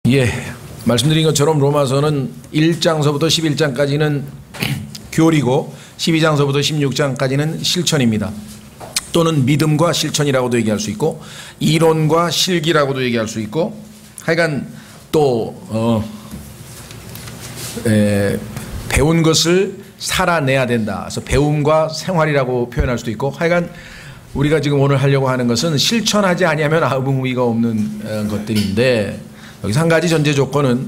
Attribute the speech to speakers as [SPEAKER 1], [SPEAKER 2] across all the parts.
[SPEAKER 1] 예, 말씀드린 것처럼 로마서는 1장서부터 11장까지는 교리고 12장서부터 16장까지는 실천입니다. 또는 믿음과 실천이라고도 얘기할 수 있고 이론과 실기라고도 얘기할 수 있고 하여간 또 배운 것을 살아내야 된다. 그래서 배움과 생활이라고 표현할 수도 있고 하여간 우리가 지금 오늘 하려고 하는 것은 실천하지 아니하면 아무 의미가 없는 것들인데 여기서 한 가지 전제 조건은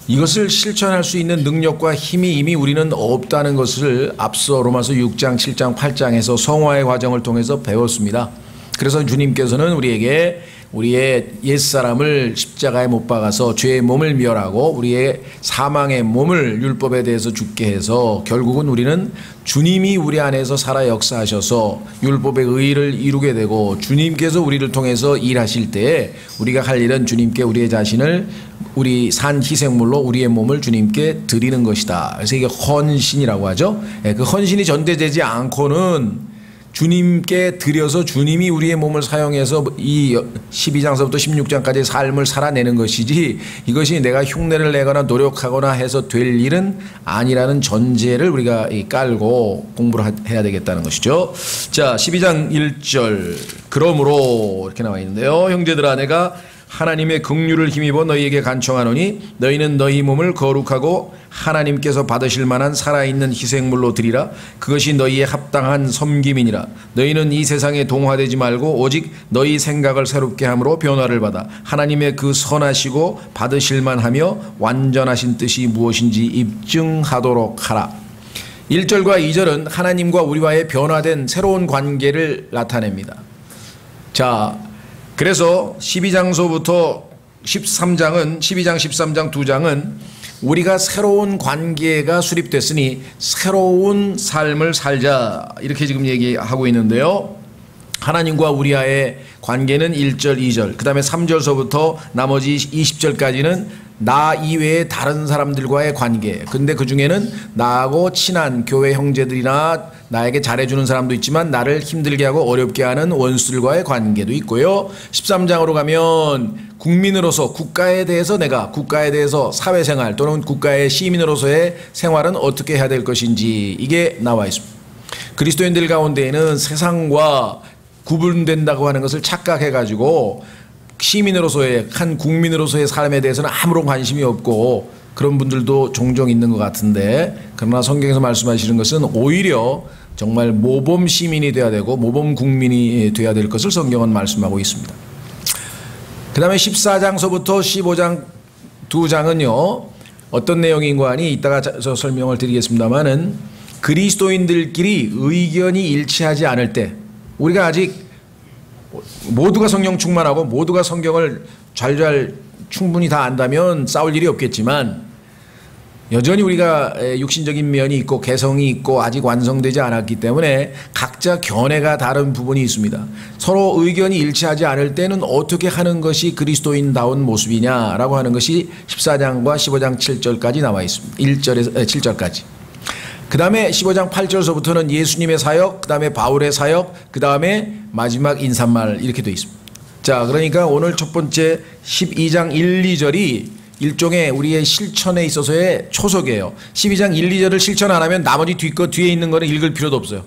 [SPEAKER 1] 이것을 실천할 수 있는 능력과 힘이 이미 우리는 없다는 것을 앞서 로마서 6장, 7장, 8장에서 성화의 과정을 통해서 배웠습니다. 그래서 주님께서는 우리에게 우리의 옛사람을 십자가에 못 박아서 죄의 몸을 멸하고 우리의 사망의 몸을 율법에 대해서 죽게 해서 결국은 우리는 주님이 우리 안에서 살아 역사하셔서 율법의 의의를 이루게 되고 주님께서 우리를 통해서 일하실 때에 우리가 할 일은 주님께 우리의 자신을 우리 산 희생물로 우리의 몸을 주님께 드리는 것이다. 그래서 이게 헌신이라고 하죠. 그 헌신이 전제되지 않고는 주님께 드려서 주님이 우리의 몸을 사용해서 이 12장서부터 16장까지의 삶을 살아내는 것이지 이것이 내가 흉내를 내거나 노력하거나 해서 될 일은 아니라는 전제를 우리가 깔고 공부를 해야 되겠다는 것이죠. 자, 12장 1절 그러므로 이렇게 나와 있는데요. 형제들아 내가 하나님의 긍휼을 힘입어 너희에게 간청하노니 너희는 너희 몸을 거룩하고 하나님께서 받으실 만한 살아있는 희생물로 드리라. 그것이 너희의 합당한 섬김이니라. 너희는 이 세상에 동화되지 말고 오직 너희 생각을 새롭게 함으로 변화를 받아 하나님의 그 선하시고 받으실 만하며 완전하신 뜻이 무엇인지 입증하도록 하라. 1절과 2절은 하나님과 우리와의 변화된 새로운 관계를 나타냅니다. 자, 그래서 12장서부터 13장은 12장 13장 두 장은 우리가 새로운 관계가 수립됐으니 새로운 삶을 살자 이렇게 지금 얘기하고 있는데요. 하나님과 우리와의 관계는 1절 2절 그 다음에 3절서부터 나머지 20절까지는 나 이외의 다른 사람들과의 관계. 근데 그 중에는 나하고 친한 교회 형제들이나 나에게 잘해주는 사람도 있지만 나를 힘들게 하고 어렵게 하는 원수들과의 관계도 있고요. 13장으로 가면 국민으로서 국가에 대해서 내가 국가에 대해서 사회생활 또는 국가의 시민으로서의 생활은 어떻게 해야 될 것인지 이게 나와 있습니다. 그리스도인들 가운데에는 세상과 구분된다고 하는 것을 착각해가지고 시민으로서의 한 국민으로서의 삶에 대해서는 아무런 관심이 없고 그런 분들도 종종 있는 것 같은데 그러나 성경에서 말씀하시는 것은 오히려 정말 모범 시민이 돼야 되고 모범 국민이 돼야 될 것을 성경은 말씀하고 있습니다. 그 다음에 14장서부터 15장 두 장은요 어떤 내용인가 하니 이따가 저 설명을 드리겠습니다만은 그리스도인들끼리 의견이 일치하지 않을 때 우리가 아직 모두가 성령 충만하고 모두가 성경을 잘 충분히 다 안다면 싸울 일이 없겠지만 여전히 우리가 육신적인 면이 있고 개성이 있고 아직 완성되지 않았기 때문에 각자 견해가 다른 부분이 있습니다. 서로 의견이 일치하지 않을 때는 어떻게 하는 것이 그리스도인다운 모습이냐라고 하는 것이 14장과 15장 7절까지 나와 있습니다. 1절에서 7절까지. 그 다음에 15장 8절서부터는 예수님의 사역, 그 다음에 바울의 사역, 그 다음에 마지막 인사말 이렇게 되어 있습니다. 자, 그러니까 오늘 첫 번째 12장 1, 2절이 일종의 우리의 실천에 있어서의 초석이에요. 12장 1, 2절을 실천 안 하면 나머지 뒤에 있는 거는 읽을 필요도 없어요.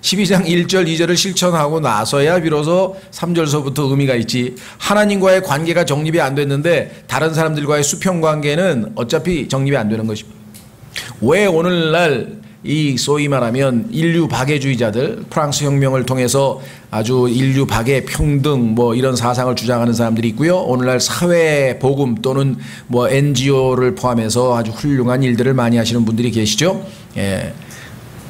[SPEAKER 1] 12장 1절, 2절을 실천하고 나서야 비로소 3절서부터 의미가 있지. 하나님과의 관계가 정립이 안 됐는데 다른 사람들과의 수평관계는 어차피 정립이 안 되는 것입니다. 왜 오늘날 이 소위 말하면 인류 박애주의자들 프랑스 혁명을 통해서 아주 인류 박애 평등 뭐 이런 사상을 주장하는 사람들이 있고요. 오늘날 사회 복음 또는 뭐 NGO를 포함해서 아주 훌륭한 일들을 많이 하시는 분들이 계시죠. 예.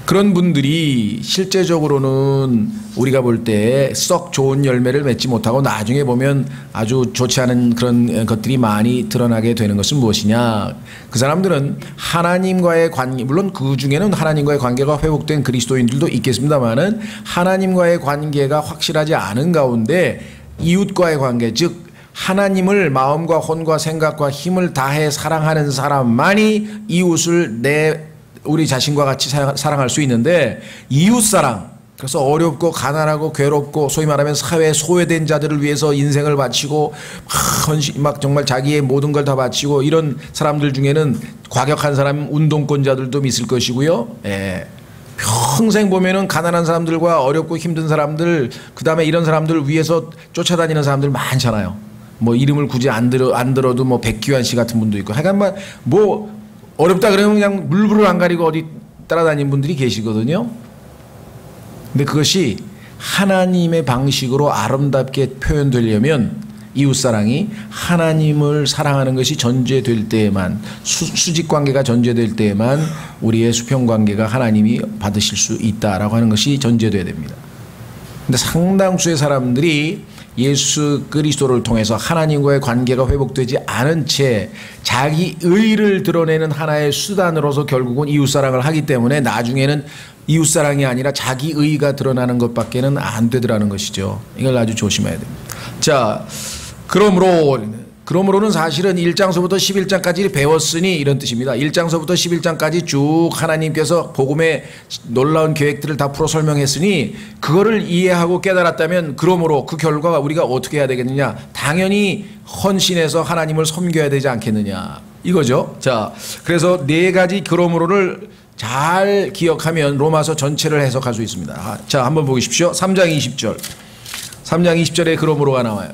[SPEAKER 1] 그런 분들이 실제적으로는 우리가 볼 때 썩 좋은 열매를 맺지 못하고 나중에 보면 아주 좋지 않은 그런 것들이 많이 드러나게 되는 것은 무엇이냐. 그 사람들은 하나님과의 관계, 물론 그 중에는 하나님과의 관계가 회복된 그리스도인들도 있겠습니다만은 하나님과의 관계가 확실하지 않은 가운데 이웃과의 관계, 즉 하나님을 마음과 혼과 생각과 힘을 다해 사랑하는 사람만이 이웃을 우리 자신과 같이 사랑할 수 있는데 이웃사랑 그래서 어렵고 가난하고 괴롭고 소위 말하면 사회에 소외된 자들을 위해서 인생을 바치고 막 정말 자기의 모든 걸 다 바치고 이런 사람들 중에는 과격한 사람 운동권자들도 있을 것이고요. 예. 평생 보면은 가난한 사람들과 어렵고 힘든 사람들 그다음에 이런 사람들을 위해서 쫓아다니는 사람들 많잖아요. 뭐 이름을 굳이 안 들어도 뭐 백기환 씨 같은 분도 있고 하여간 뭐 어렵다 그러면 그냥 물불을 안 가리고 어디 따라다니는 분들이 계시거든요. 근데 그것이 하나님의 방식으로 아름답게 표현되려면 이웃사랑이 하나님을 사랑하는 것이 전제될 때에만 수직관계가 전제될 때에만 우리의 수평관계가 하나님이 받으실 수 있다라고 하는 것이 전제돼야 됩니다. 근데 상당수의 사람들이 예수 그리스도를 통해서 하나님과의 관계가 회복되지 않은 채 자기 의를 드러내는 하나의 수단으로서 결국은 이웃사랑을 하기 때문에 나중에는 이웃사랑이 아니라 자기 의가 드러나는 것밖에는 안 되더라는 것이죠. 이걸 아주 조심해야 됩니다. 자, 그러므로는 사실은 1장서부터 11장까지 배웠으니 이런 뜻입니다. 1장서부터 11장까지 쭉 하나님께서 복음의 놀라운 계획들을 다 풀어 설명했으니 그거를 이해하고 깨달았다면 그러므로 그 결과가 우리가 어떻게 해야 되겠느냐. 당연히 헌신해서 하나님을 섬겨야 되지 않겠느냐. 이거죠. 자, 그래서 네 가지 그러므로를 잘 기억하면 로마서 전체를 해석할 수 있습니다. 자, 한번 보십시오. 3장 20절. 3장 20절에 그러므로가 나와요.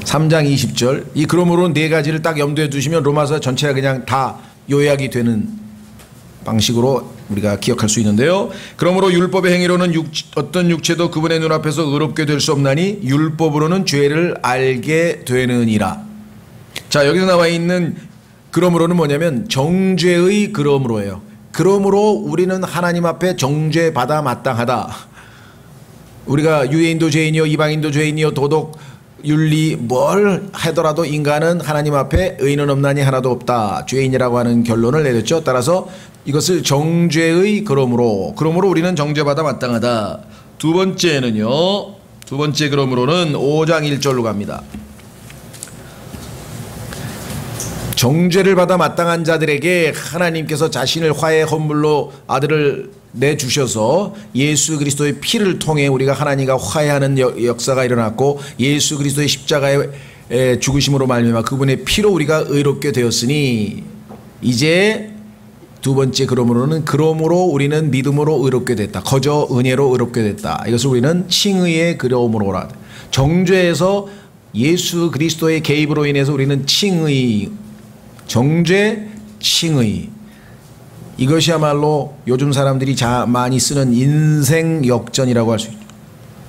[SPEAKER 1] 3장 20절. 이 그러므로는 네 가지를 딱 염두에 두시면 로마서 전체가 그냥 다 요약이 되는 방식으로 우리가 기억할 수 있는데요. 그러므로 율법의 행위로는 어떤 육체도 그분의 눈앞에서 의롭게 될 수 없나니 율법으로는 죄를 알게 되느니라. 자, 여기서 나와 있는 그러므로는 뭐냐면 정죄의 그러므로예요. 그러므로 우리는 하나님 앞에 정죄받아 마땅하다. 우리가 유대인도 죄인이요 이방인도 죄인이요 도덕 윤리 뭘 하더라도 인간은 하나님 앞에 의는 없나니 하나도 없다. 죄인이라고 하는 결론을 내렸죠. 따라서 이것을 정죄의 그러므로 우리는 정죄받아 마땅하다. 두 번째 그러므로는 5장 1절로 갑니다. 정죄를 받아 마땅한 자들에게 하나님께서 자신을 화해 헌물로 아들을 내주셔서 예수 그리스도의 피를 통해 우리가 하나님과 화해하는 역사가 일어났고 예수 그리스도의 십자가의 죽으심으로 말미암아 그분의 피로 우리가 의롭게 되었으니 이제 두 번째 그러므로 우리는 믿음으로 의롭게 됐다. 거저 은혜로 의롭게 됐다. 이것을 우리는 칭의의 그러므로라. 정죄에서 예수 그리스도의 개입으로 인해서 우리는 칭의, 정죄, 칭의. 이것이야말로 요즘 사람들이 많이 쓰는 인생 역전이라고 할 수 있죠.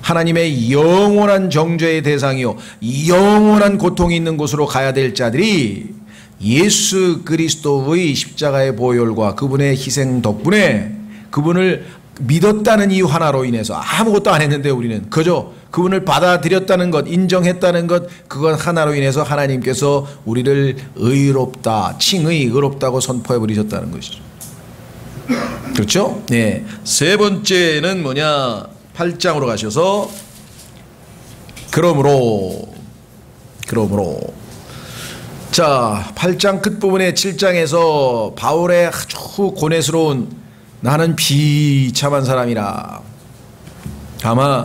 [SPEAKER 1] 하나님의 영원한 정죄의 대상이요 영원한 고통이 있는 곳으로 가야 될 자들이 예수 그리스도의 십자가의 보혈과 그분의 희생 덕분에 그분을 믿었다는 이유 하나로 인해서 아무것도 안 했는데 우리는 그저 그분을 받아들였다는 것, 인정했다는 것, 그것 하나로 인해서 하나님께서 우리를 의롭다, 칭의 의롭다고 선포해 버리셨다는 것이죠. 그렇죠? 네. 세 번째는 뭐냐? 8장으로 가셔서 그러므로 자, 8장 끝부분에 7장에서 바울의 아주 고뇌스러운 나는 비참한 사람이라. 아마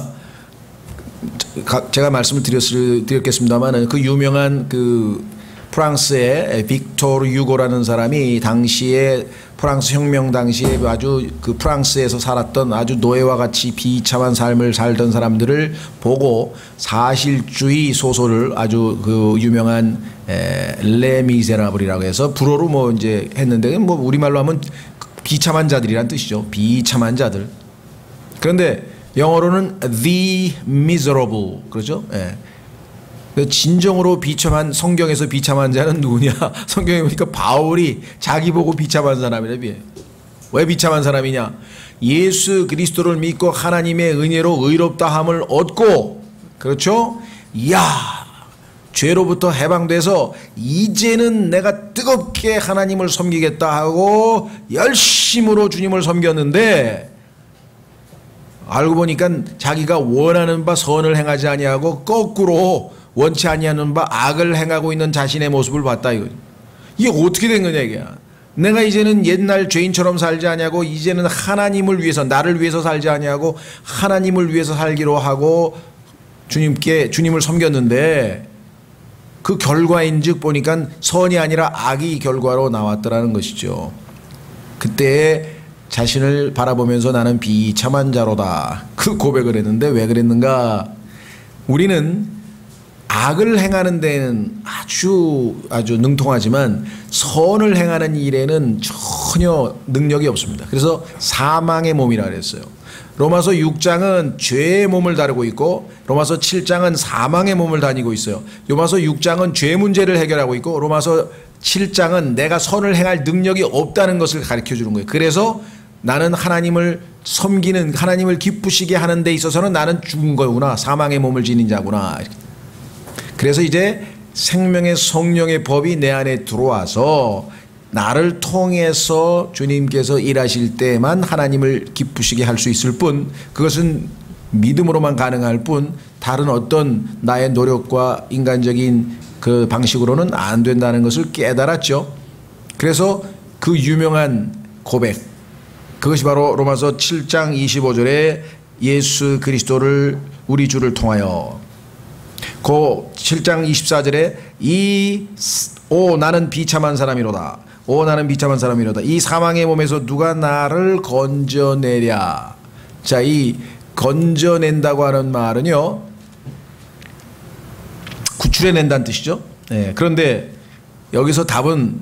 [SPEAKER 1] 제가 말씀을 드렸겠습니다만 그 유명한 그 프랑스의 빅토르 유고라는 사람이 당시에 프랑스 혁명 당시에 아주 그 프랑스에서 살았던 아주 노예와 같이 비참한 삶을 살던 사람들을 보고 사실주의 소설을 아주 그 유명한 레 미제라블이라고 해서 불어로 뭐 이제 했는데 뭐 우리말로 하면 비참한 자들이란 뜻이죠. 비참한 자들. 그런데 영어로는 the miserable 그렇죠? 예. 진정으로 비참한 성경에서 비참한 자는 누구냐? 성경에 보니까 바울이 자기 보고 비참한 사람이래. 왜 비참한 사람이냐? 예수 그리스도를 믿고 하나님의 은혜로 의롭다함을 얻고 그렇죠? 이야 죄로부터 해방돼서 이제는 내가 뜨겁게 하나님을 섬기겠다 하고 열심으로 주님을 섬겼는데 알고 보니까 자기가 원하는 바 선을 행하지 아니하고 거꾸로 원치 아니하는 바 악을 행하고 있는 자신의 모습을 봤다 이거죠. 이게 어떻게 된 거냐 이게. 내가 이제는 옛날 죄인처럼 살지 아니하고 이제는 하나님을 위해서, 나를 위해서 살지 아니하고 하나님을 위해서 살기로 하고 주님을 섬겼는데 그 결과인즉 보니까 선이 아니라 악이 결과로 나왔더라는 것이죠. 그때 자신을 바라보면서 나는 비참한 자로다, 그 고백을 했는데 왜 그랬는가? 우리는 악을 행하는 데는 아주 능통하지만 선을 행하는 일에는 전혀 능력이 없습니다. 그래서 사망의 몸이라 그랬어요. 로마서 6장은 죄의 몸을 다루고 있고 로마서 7장은 사망의 몸을 다니고 있어요. 로마서 6장은 죄 문제를 해결하고 있고 로마서 7장은 내가 선을 행할 능력이 없다는 것을 가르쳐 주는 거예요. 그래서 나는 하나님을 섬기는, 하나님을 기쁘시게 하는 데 있어서는 나는 죽은 거구나, 사망의 몸을 지닌 자구나. 그래서 이제 생명의 성령의 법이 내 안에 들어와서 나를 통해서 주님께서 일하실 때만 하나님을 기쁘시게 할 수 있을 뿐, 그것은 믿음으로만 가능할 뿐 다른 어떤 나의 노력과 인간적인 그 방식으로는 안 된다는 것을 깨달았죠. 그래서 그 유명한 고백, 그것이 바로 로마서 7장 25절에 예수 그리스도를 우리 주를 통하여, 그 7장 24절에 오 나는 비참한 사람이로다, 오 나는 비참한 사람이로다, 이 사망의 몸에서 누가 나를 건져내랴. 자, 이 건져낸다고 하는 말은요, 구출해낸다는 뜻이죠. 네, 그런데 여기서 답은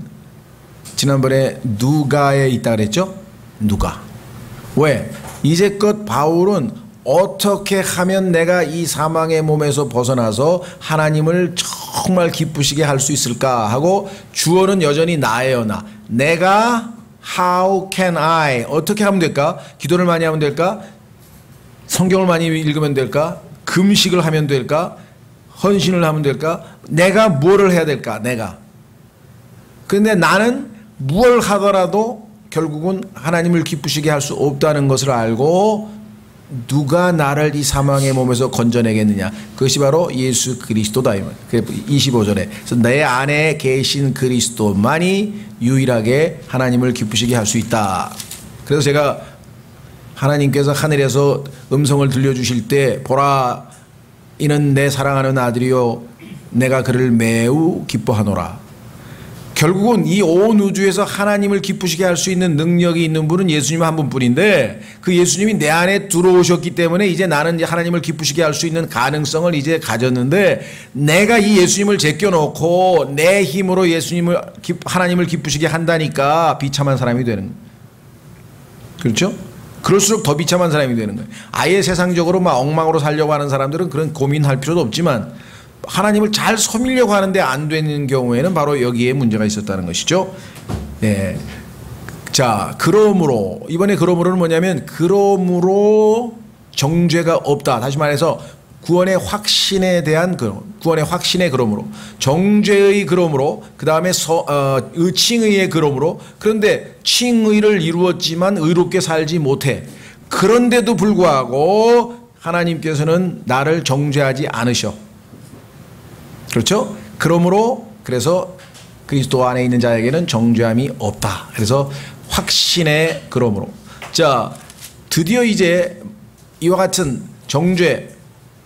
[SPEAKER 1] 지난번에 누가에 있다 그랬죠. 누가. 왜? 이제껏 바울은 어떻게 하면 내가 이 사망의 몸에서 벗어나서 하나님을 정말 기쁘시게 할 수 있을까 하고 주어는 여전히 나예요. 내가 how can I, 어떻게 하면 될까? 기도를 많이 하면 될까? 성경을 많이 읽으면 될까? 금식을 하면 될까? 헌신을 하면 될까? 내가 무엇을 해야 될까? 내가. 그런데 나는 무엇을 하더라도 결국은 하나님을 기쁘시게 할 수 없다는 것을 알고 누가 나를 이 사망의 몸에서 건져내겠느냐? 그것이 바로 예수 그리스도다. 25절에. 그래서 내 안에 계신 그리스도만이 유일하게 하나님을 기쁘시게 할 수 있다. 그래서 제가 하나님께서 하늘에서 음성을 들려주실 때 보라 이는 내 사랑하는 아들이요 내가 그를 매우 기뻐하노라. 결국은 이 온 우주에서 하나님을 기쁘시게 할 수 있는 능력이 있는 분은 예수님 한 분뿐인데 그 예수님이 내 안에 들어오셨기 때문에 이제 나는 이제 하나님을 기쁘시게 할 수 있는 가능성을 이제 가졌는데, 내가 이 예수님을 제껴놓고 내 힘으로 하나님을 기쁘시게 한다니까 비참한 사람이 되는 거예요. 그렇죠? 그럴수록 더 비참한 사람이 되는 거예요. 아예 세상적으로 막 엉망으로 살려고 하는 사람들은 그런 고민할 필요도 없지만 하나님을 잘 섬기려고 하는데 안 되는 경우에는 바로 여기에 문제가 있었다는 것이죠. 네. 자, 그러므로 이번에 그러므로는 뭐냐면 그러므로 정죄가 없다. 다시 말해서 구원의 확신에 대한 구원의 확신의 그러므로, 정죄의 그러므로, 그 다음에 칭의의 그러므로. 그런데 칭의를 이루었지만 의롭게 살지 못해. 그런데도 불구하고 하나님께서는 나를 정죄하지 않으셔. 그렇죠? 그러므로 그래서 그리스도 안에 있는 자에게는 정죄함이 없다. 그래서 확신의 그러므로. 자, 드디어 이제 이와 같은 정죄,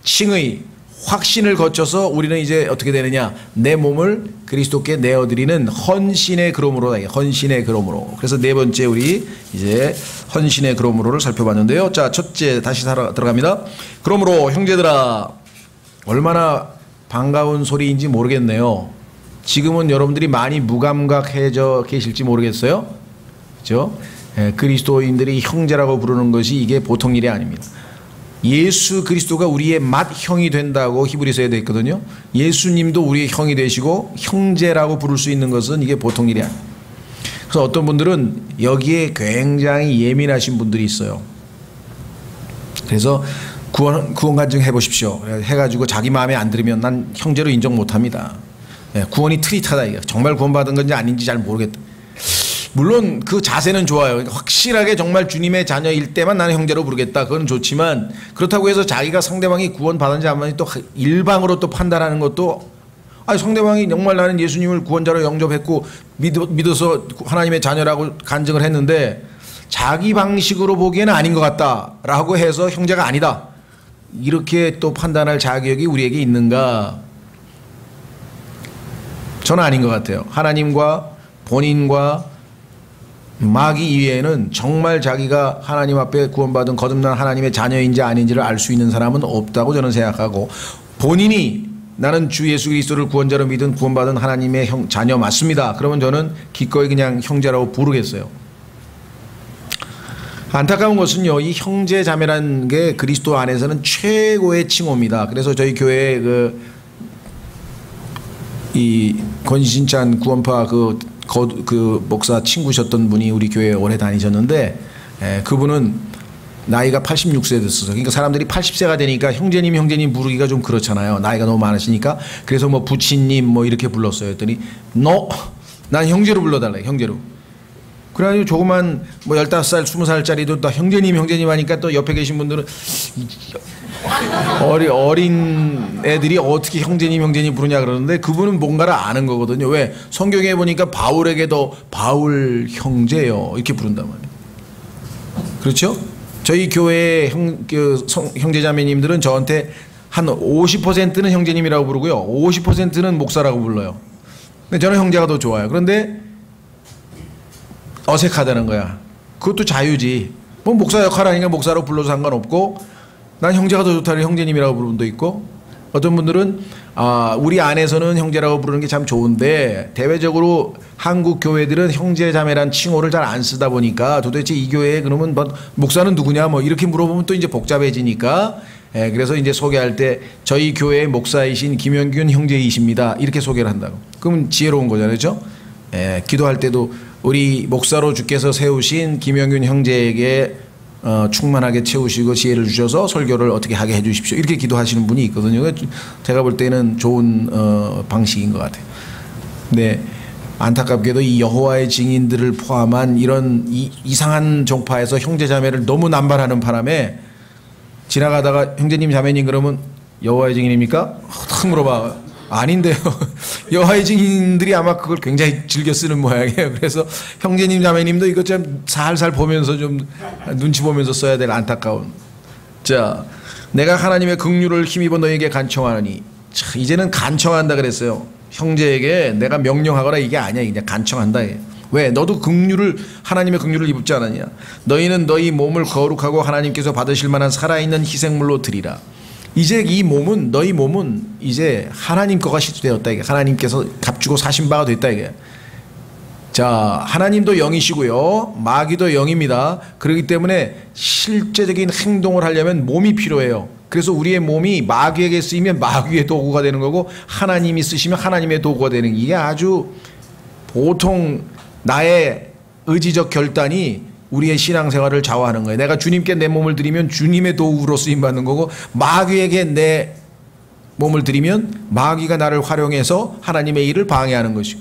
[SPEAKER 1] 칭의, 확신을 거쳐서 우리는 이제 어떻게 되느냐? 내 몸을 그리스도께 내어드리는 헌신의 그러므로다. 헌신의 그러므로. 그래서 네 번째 우리 이제 헌신의 그러므로를 살펴봤는데요. 자, 첫째 다시 들어갑니다. 그러므로 형제들아, 얼마나 반가운 소리인지 모르겠네요. 지금은 여러분들이 많이 무감각해져 계실지 모르겠어요. 그렇죠? 그리스도인들이 형제라고 부르는 것이 이게 보통 일이 아닙니다. 예수 그리스도가 우리의 맏형이 된다고 히브리서에 되어 있거든요. 예수님도 우리의 형이 되시고 형제라고 부를 수 있는 것은 이게 보통 일이 아니에요. 그래서 어떤 분들은 여기에 굉장히 예민하신 분들이 있어요. 그래서 구원 간증 해보십시오 해가지고 자기 마음에 안 들으면 난 형제로 인정 못합니다. 구원이 트릿하다. 이게 정말 구원받은 건지 아닌지 잘 모르겠다. 물론 그 자세는 좋아요. 확실하게 정말 주님의 자녀일 때만 나는 형제로 부르겠다. 그건 좋지만 그렇다고 해서 자기가 상대방이 구원받은지 안 받은지 또 일방으로 또 판단하는 것도 아니 상대방이 정말 나는 예수님을 구원자로 영접했고 믿어서 하나님의 자녀라고 간증을 했는데 자기 방식으로 보기에는 아닌 것 같다라고 해서 형제가 아니다. 이렇게 또 판단할 자격이 우리에게 있는가? 저는 아닌 것 같아요. 하나님과 본인과 마귀 이외에는 정말 자기가 하나님 앞에 구원받은 거듭난 하나님의 자녀인지 아닌지를 알 수 있는 사람은 없다고 저는 생각하고, 본인이 나는 주 예수 그리스도를 구원자로 믿은 구원받은 하나님의 자녀 맞습니다. 그러면 저는 기꺼이 그냥 형제라고 부르겠어요. 안타까운 것은요, 이 형제 자매라는 게 그리스도 안에서는 최고의 칭호입니다. 그래서 저희 교회에 이 권신찬 구원파 그 목사 친구셨던 분이 우리 교회에 오래 다니셨는데, 그분은 나이가 86세 됐어서, 그러니까 사람들이 80세가 되니까 형제님 부르기가 좀 그렇잖아요. 나이가 너무 많으시니까. 그래서 뭐 부친님 뭐 이렇게 불렀어요. 했더니 난 형제로 불러달래, 형제로. 그래가지고 조그만 뭐 15살 20살짜리도 다 형제님 하니까 또 옆에 계신 분들은 어린 애들이 어떻게 형제님 부르냐 그러는데, 그분은 뭔가를 아는 거거든요. 왜? 성경에 보니까 바울에게도 바울 형제요 이렇게 부른단 말이에요. 그렇죠? 저희 교회 형제자매님들은 저한테 한 50%는 형제님이라고 부르고요, 50%는 목사라고 불러요. 근데 저는 형제가 더 좋아요. 그런데 어색하다는 거야. 그것도 자유지. 뭐 목사 역할 하니까 목사로 불러도 상관없고, 난 형제가 더 좋다는 형제님이라고 부르는 분도 있고, 어떤 분들은 우리 안에서는 형제라고 부르는 게 참 좋은데 대외적으로 한국 교회들은 형제자매란 칭호를 잘 안 쓰다 보니까 도대체 이 교회에 그러면 뭐 목사는 누구냐 뭐 이렇게 물어보면 또 이제 복잡해지니까, 그래서 이제 소개할 때 저희 교회의 목사이신 김영균 형제이십니다 이렇게 소개를 한다고. 그러면 지혜로운 거잖아요, 그렇죠? 기도할 때도 우리 목사로 주께서 세우신 김영균 형제에게 충만하게 채우시고 지혜를 주셔서 설교를 어떻게 하게 해주십시오 이렇게 기도하시는 분이 있거든요. 제가 볼 때는 좋은 방식인 것 같아요. 네, 안타깝게도 이 여호와의 증인들을 포함한 이런 이상한 종파에서 형제자매를 너무 남발하는 바람에 지나가다가 형제님 자매님 그러면 여호와의 증인입니까? 탁 물어봐. 아닌데요. 여호와의 증인들이 아마 그걸 굉장히 즐겨 쓰는 모양이에요. 그래서 형제님 자매님도 이것 좀 살살 보면서 좀 눈치 보면서 써야 될 안타까운. 자, 내가 하나님의 긍휼을 힘입어 너에게 간청하느니. 자, 이제는 간청한다 그랬어요. 형제에게 내가 명령하거나 이게 아니야. 그냥 간청한다. 왜? 너도 하나님의 긍휼을 입지 않았냐? 너희는 너희 몸을 거룩하고 하나님께서 받으실 만한 살아있는 희생물로 드리라. 이제 너희 몸은 이제 하나님 거가 되었다 이게. 하나님께서 값주고 사신 바가 됐다 이게. 자, 하나님도 영이시고요, 마귀도 영입니다. 그렇기 때문에 실제적인 행동을 하려면 몸이 필요해요. 그래서 우리의 몸이 마귀에게 쓰이면 마귀의 도구가 되는 거고, 하나님이 쓰시면 하나님의 도구가 되는 게, 이게 아주 보통 나의 의지적 결단이 우리의 신앙생활을 좌우하는 거예요. 내가 주님께 내 몸을 드리면 주님의 도구로 쓰임받는 거고, 마귀에게 내 몸을 드리면 마귀가 나를 활용해서 하나님의 일을 방해하는 것이고.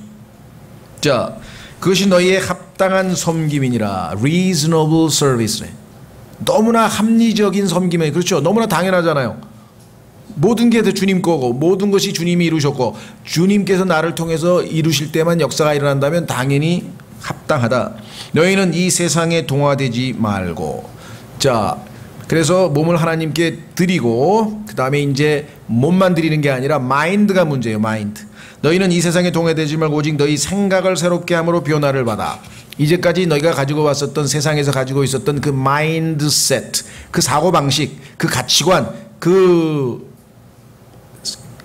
[SPEAKER 1] 자, 그것이 너희의 합당한 섬김이니라. reasonable service. 너무나 합리적인 섬김이에요. 그렇죠? 너무나 당연하잖아요. 모든 게 다 주님 거고, 모든 것이 주님이 이루셨고, 주님께서 나를 통해서 이루실 때만 역사가 일어난다면 당연히 합당하다. 너희는 이 세상에 동화되지 말고. 자, 그래서 몸을 하나님께 드리고, 그 다음에 이제 몸만 드리는 게 아니라 마인드가 문제예요. 마인드. 너희는 이 세상에 동화되지 말고 오직 너희 생각을 새롭게 함으로 변화를 받아. 이제까지 너희가 가지고 왔었던, 세상에서 가지고 있었던 그 마인드셋, 그 사고방식, 그 가치관,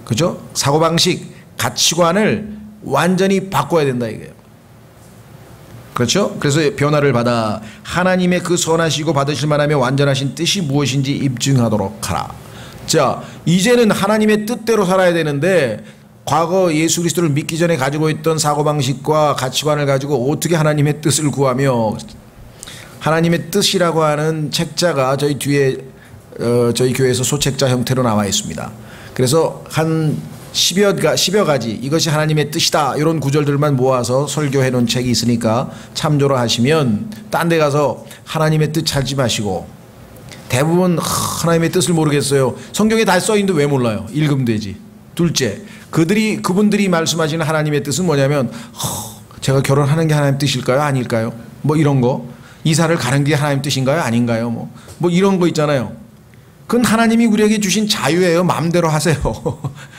[SPEAKER 1] 그죠? 사고방식, 가치관을 완전히 바꿔야 된다 이거예요. 그렇죠? 그래서 변화를 받아 하나님의 그 선하시고 받으실 만하며 완전하신 뜻이 무엇인지 입증하도록 하라. 자, 이제는 하나님의 뜻대로 살아야 되는데, 과거 예수 그리스도를 믿기 전에 가지고 있던 사고방식과 가치관을 가지고 어떻게 하나님의 뜻을 구하며, 하나님의 뜻이라고 하는 책자가 저희 뒤에 저희 교회에서 소책자 형태로 나와 있습니다. 그래서 한 10여 가지, 이것이 하나님의 뜻이다 이런 구절들만 모아서 설교해 놓은 책이 있으니까 참조를 하시면, 딴 데 가서 하나님의 뜻 찾지 마시고, 대부분 하나님의 뜻을 모르겠어요. 성경에 다 써있는데 왜 몰라요? 읽으면 되지. 둘째, 그분들이 말씀하시는 하나님의 뜻은 뭐냐면 제가 결혼하는 게 하나님 뜻일까요? 아닐까요? 뭐 이런 거. 이사를 가는 게 하나님 뜻인가요? 아닌가요? 뭐 이런 거 있잖아요. 그건 하나님이 우리에게 주신 자유예요. 마음대로 하세요.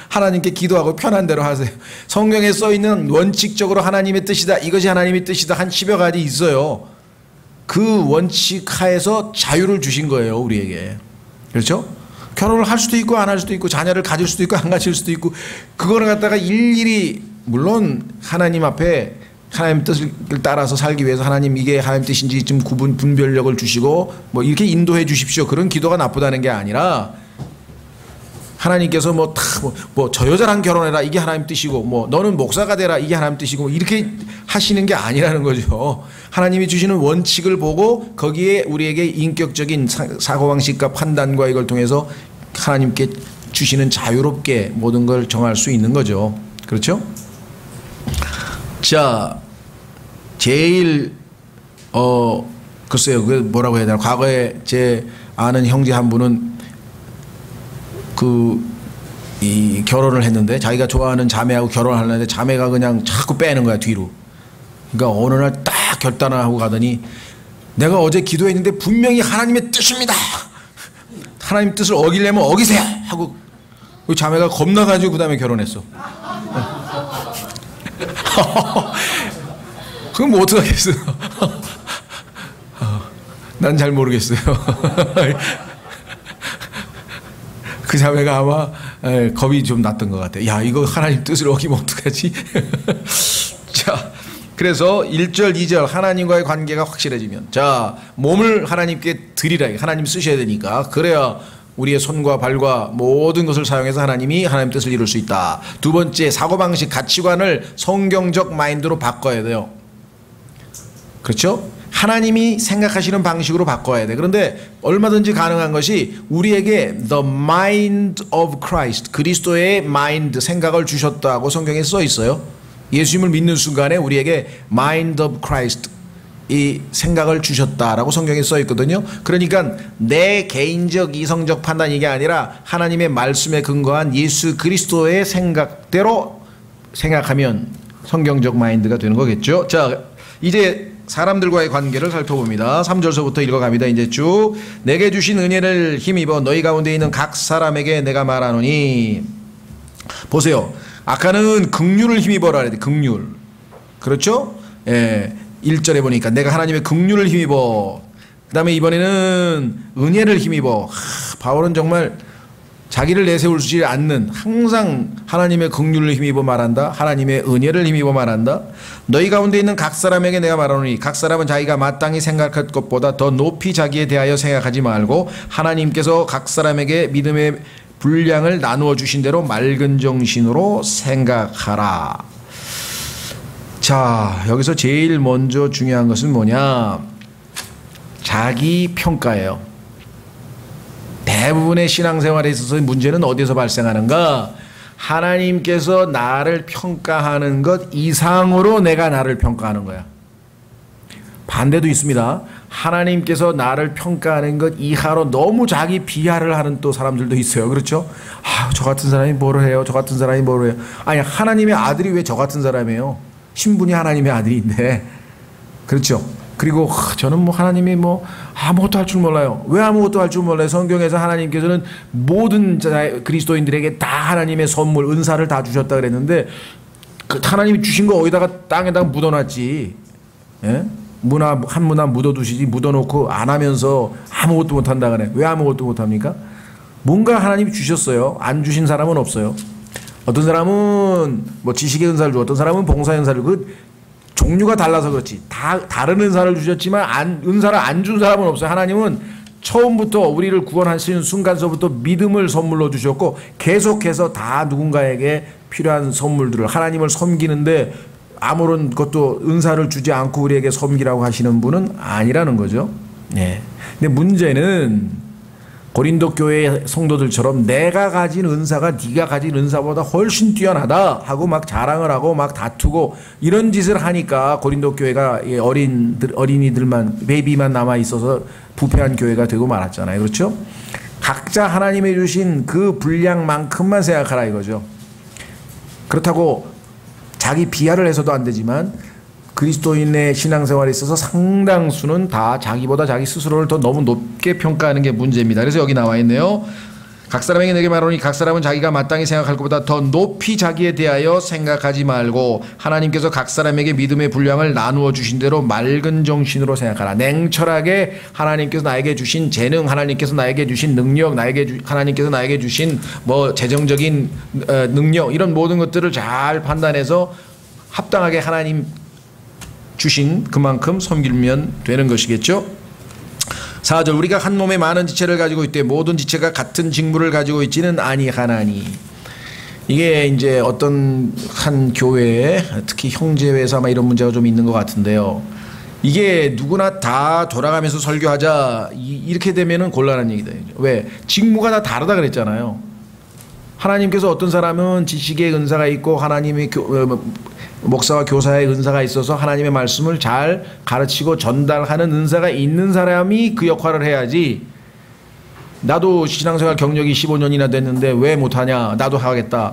[SPEAKER 1] 하나님께 기도하고 편한 대로 하세요. 성경에 써있는 원칙적으로 하나님의 뜻이다, 이것이 하나님의 뜻이다 한 10여 가지 있어요. 그 원칙 하에서 자유를 주신 거예요, 우리에게. 그렇죠? 결혼을 할 수도 있고 안 할 수도 있고 자녀를 가질 수도 있고 안 가질 수도 있고, 그거를 갖다가 일일이, 물론 하나님 앞에 하나님 뜻을 따라서 살기 위해서 하나님 이게 하나님 뜻인지 좀 분별력을 주시고 뭐 이렇게 인도해 주십시오, 그런 기도가 나쁘다는 게 아니라, 하나님께서 저 여자랑 결혼해라 이게 하나님 뜻이고, 뭐 너는 목사가 되라 이게 하나님 뜻이고, 이렇게 하시는 게 아니라는 거죠. 하나님이 주시는 원칙을 보고 거기에 우리에게 인격적인 사고방식과 판단과 이걸 통해서 하나님께 주시는 자유롭게 모든 걸 정할 수 있는 거죠. 그렇죠? 자, 제일 글쎄요, 그 뭐라고 해야 되나, 과거에 제 아는 형제 한 분은 이 결혼을 했는데 자기가 좋아하는 자매하고 결혼을 하려는데 자매가 그냥 자꾸 빼는 거야, 뒤로. 그러니까 어느 날 딱 결단을 하고 가더니, 내가 어제 기도했는데 분명히 하나님의 뜻입니다, 하나님 뜻을 어기려면 어기세요 하고 그 자매가 겁나가지고 그 다음에 결혼했어. 그럼 뭐 어떡하겠어요. 난 잘 모르겠어요. 그 자매가 아마 겁이 좀 났던 것 같아요. 야, 이거 하나님 뜻을 어기면 어떡하지? 자, 그래서 1절 2절 하나님과의 관계가 확실해지면, 자, 몸을 하나님께 드리라, 하나님 쓰셔야 되니까, 그래야 우리의 손과 발과 모든 것을 사용해서 하나님이 하나님 뜻을 이룰 수 있다. 두 번째, 사고방식, 가치관을 성경적 마인드로 바꿔야 돼요. 그렇죠? 하나님이 생각하시는 방식으로 바꿔야 돼. 그런데 얼마든지 가능한 것이 우리에게 the mind of Christ, 그리스도의 mind, 생각을 주셨다고 성경에 써 있어요. 예수님을 믿는 순간에 우리에게 mind of Christ, 이 생각을 주셨다라고 성경에 써 있거든요. 그러니까 내 개인적 이성적 판단, 이게 아니라 하나님의 말씀에 근거한 예수 그리스도의 생각대로 생각하면 성경적 마인드가 되는 거겠죠. 자, 이제 사람들과의 관계를 살펴봅니다. 3절서부터 읽어갑니다. 이제 쭉. 내게 주신 은혜를 힘입어 너희 가운데 있는 각 사람에게 내가 말하노니. 보세요. 아까는 긍휼을 힘입어라 그랬는데, 긍휼. 그렇죠? 예. 1절에 보니까 내가 하나님의 긍휼을 힘입어. 그 다음에 이번에는 은혜를 힘입어. 바울은 정말 자기를 내세우지 않는, 항상 하나님의 긍휼을 힘입어 말한다, 하나님의 은혜를 힘입어 말한다. 너희 가운데 있는 각 사람에게 내가 말하노니, 각 사람은 자기가 마땅히 생각할 것보다 더 높이 자기에 대하여 생각하지 말고 하나님께서 각 사람에게 믿음의 분량을 나누어 주신 대로 맑은 정신으로 생각하라. 자, 여기서 제일 먼저 중요한 것은 뭐냐? 자기 평가예요. 대부분의 신앙생활에 있어서 문제는 어디서 발생하는가? 하나님께서 나를 평가하는 것 이상으로 내가 나를 평가하는 거야. 반대도 있습니다. 하나님께서 나를 평가하는 것 이하로 너무 자기 비하를 하는 또 사람들도 있어요. 그렇죠? 아, 저 같은 사람이 뭐를 해요? 저 같은 사람이 뭐를 해요? 아니, 하나님의 아들이 왜 저 같은 사람이에요? 신분이 하나님의 아들인데. 그렇죠? 그리고 저는 뭐 하나님이 뭐 아무것도 할 줄 몰라요. 왜 아무것도 할 줄 몰라요? 성경에서 하나님께서는 모든 그리스도인들에게 다 하나님의 선물, 은사를 다 주셨다 그랬는데, 그 하나님이 주신 거 어디다가 땅에다가 묻어놨지. 예? 한 문화 묻어두시지, 묻어놓고 안 하면서 아무것도 못한다 그래. 왜 아무것도 못합니까? 뭔가 하나님이 주셨어요. 안 주신 사람은 없어요. 어떤 사람은 뭐 지식의 은사를 주고, 어떤 사람은 봉사 은사를, 그 종류가 달라서 그렇지. 다 다른 은사를 주셨지만 은사를 안 준 사람은 없어요. 하나님은 처음부터 우리를 구원하시는 순간서부터 믿음을 선물로 주셨고, 계속해서 다 누군가에게 필요한 선물들을, 하나님을 섬기는데 아무런 것도 은사를 주지 않고 우리에게 섬기라고 하시는 분은 아니라는 거죠. 네. 근데 문제는 고린도 교회 성도들처럼 내가 가진 은사가 네가 가진 은사보다 훨씬 뛰어나다 하고 막 자랑을 하고 막 다투고 이런 짓을 하니까 고린도 교회가 어린이들만, 베이비만 남아 있어서 부패한 교회가 되고 말았잖아요. 그렇죠? 각자 하나님이 주신 그 분량만큼만 생각하라 이거죠. 그렇다고 자기 비하를 해서도 안 되지만 그리스도인의 신앙생활에 있어서 상당수는 다 자기보다 자기 스스로를 더 너무 높게 평가하는 게 문제입니다. 그래서 여기 나와 있네요. 각 사람에게 내게 말하노니 각 사람은 자기가 마땅히 생각할 것보다 더 높이 자기에 대하여 생각하지 말고 하나님께서 각 사람에게 믿음의 분량을 나누어 주신 대로 맑은 정신으로 생각하라. 냉철하게 하나님께서 나에게 주신 재능, 하나님께서 나에게 주신 능력, 하나님께서 나에게 주신 뭐 재정적인 능력, 이런 모든 것들을 잘 판단해서 합당하게 하나님 주신 그만큼 섬기면 되는 것이겠죠. 4절 우리가 한 몸에 많은 지체를 가지고 있되 모든 지체가 같은 직무를 가지고 있지는 아니하나니. 이게 이제 어떤 한 교회에 특히 형제회사 막 이런 문제가 좀 있는 것 같은데요. 이게 누구나 다 돌아가면서 설교하자 이렇게 되면은 곤란한 얘기다. 왜? 직무가 다 다르다 그랬잖아요. 하나님께서 어떤 사람은 지식의 은사가 있고 하나님의 목사와 교사의 은사가 있어서 하나님의 말씀을 잘 가르치고 전달하는 은사가 있는 사람이 그 역할을 해야지, 나도 신앙생활 경력이 15년이나 됐는데 왜 못하냐, 나도 하겠다,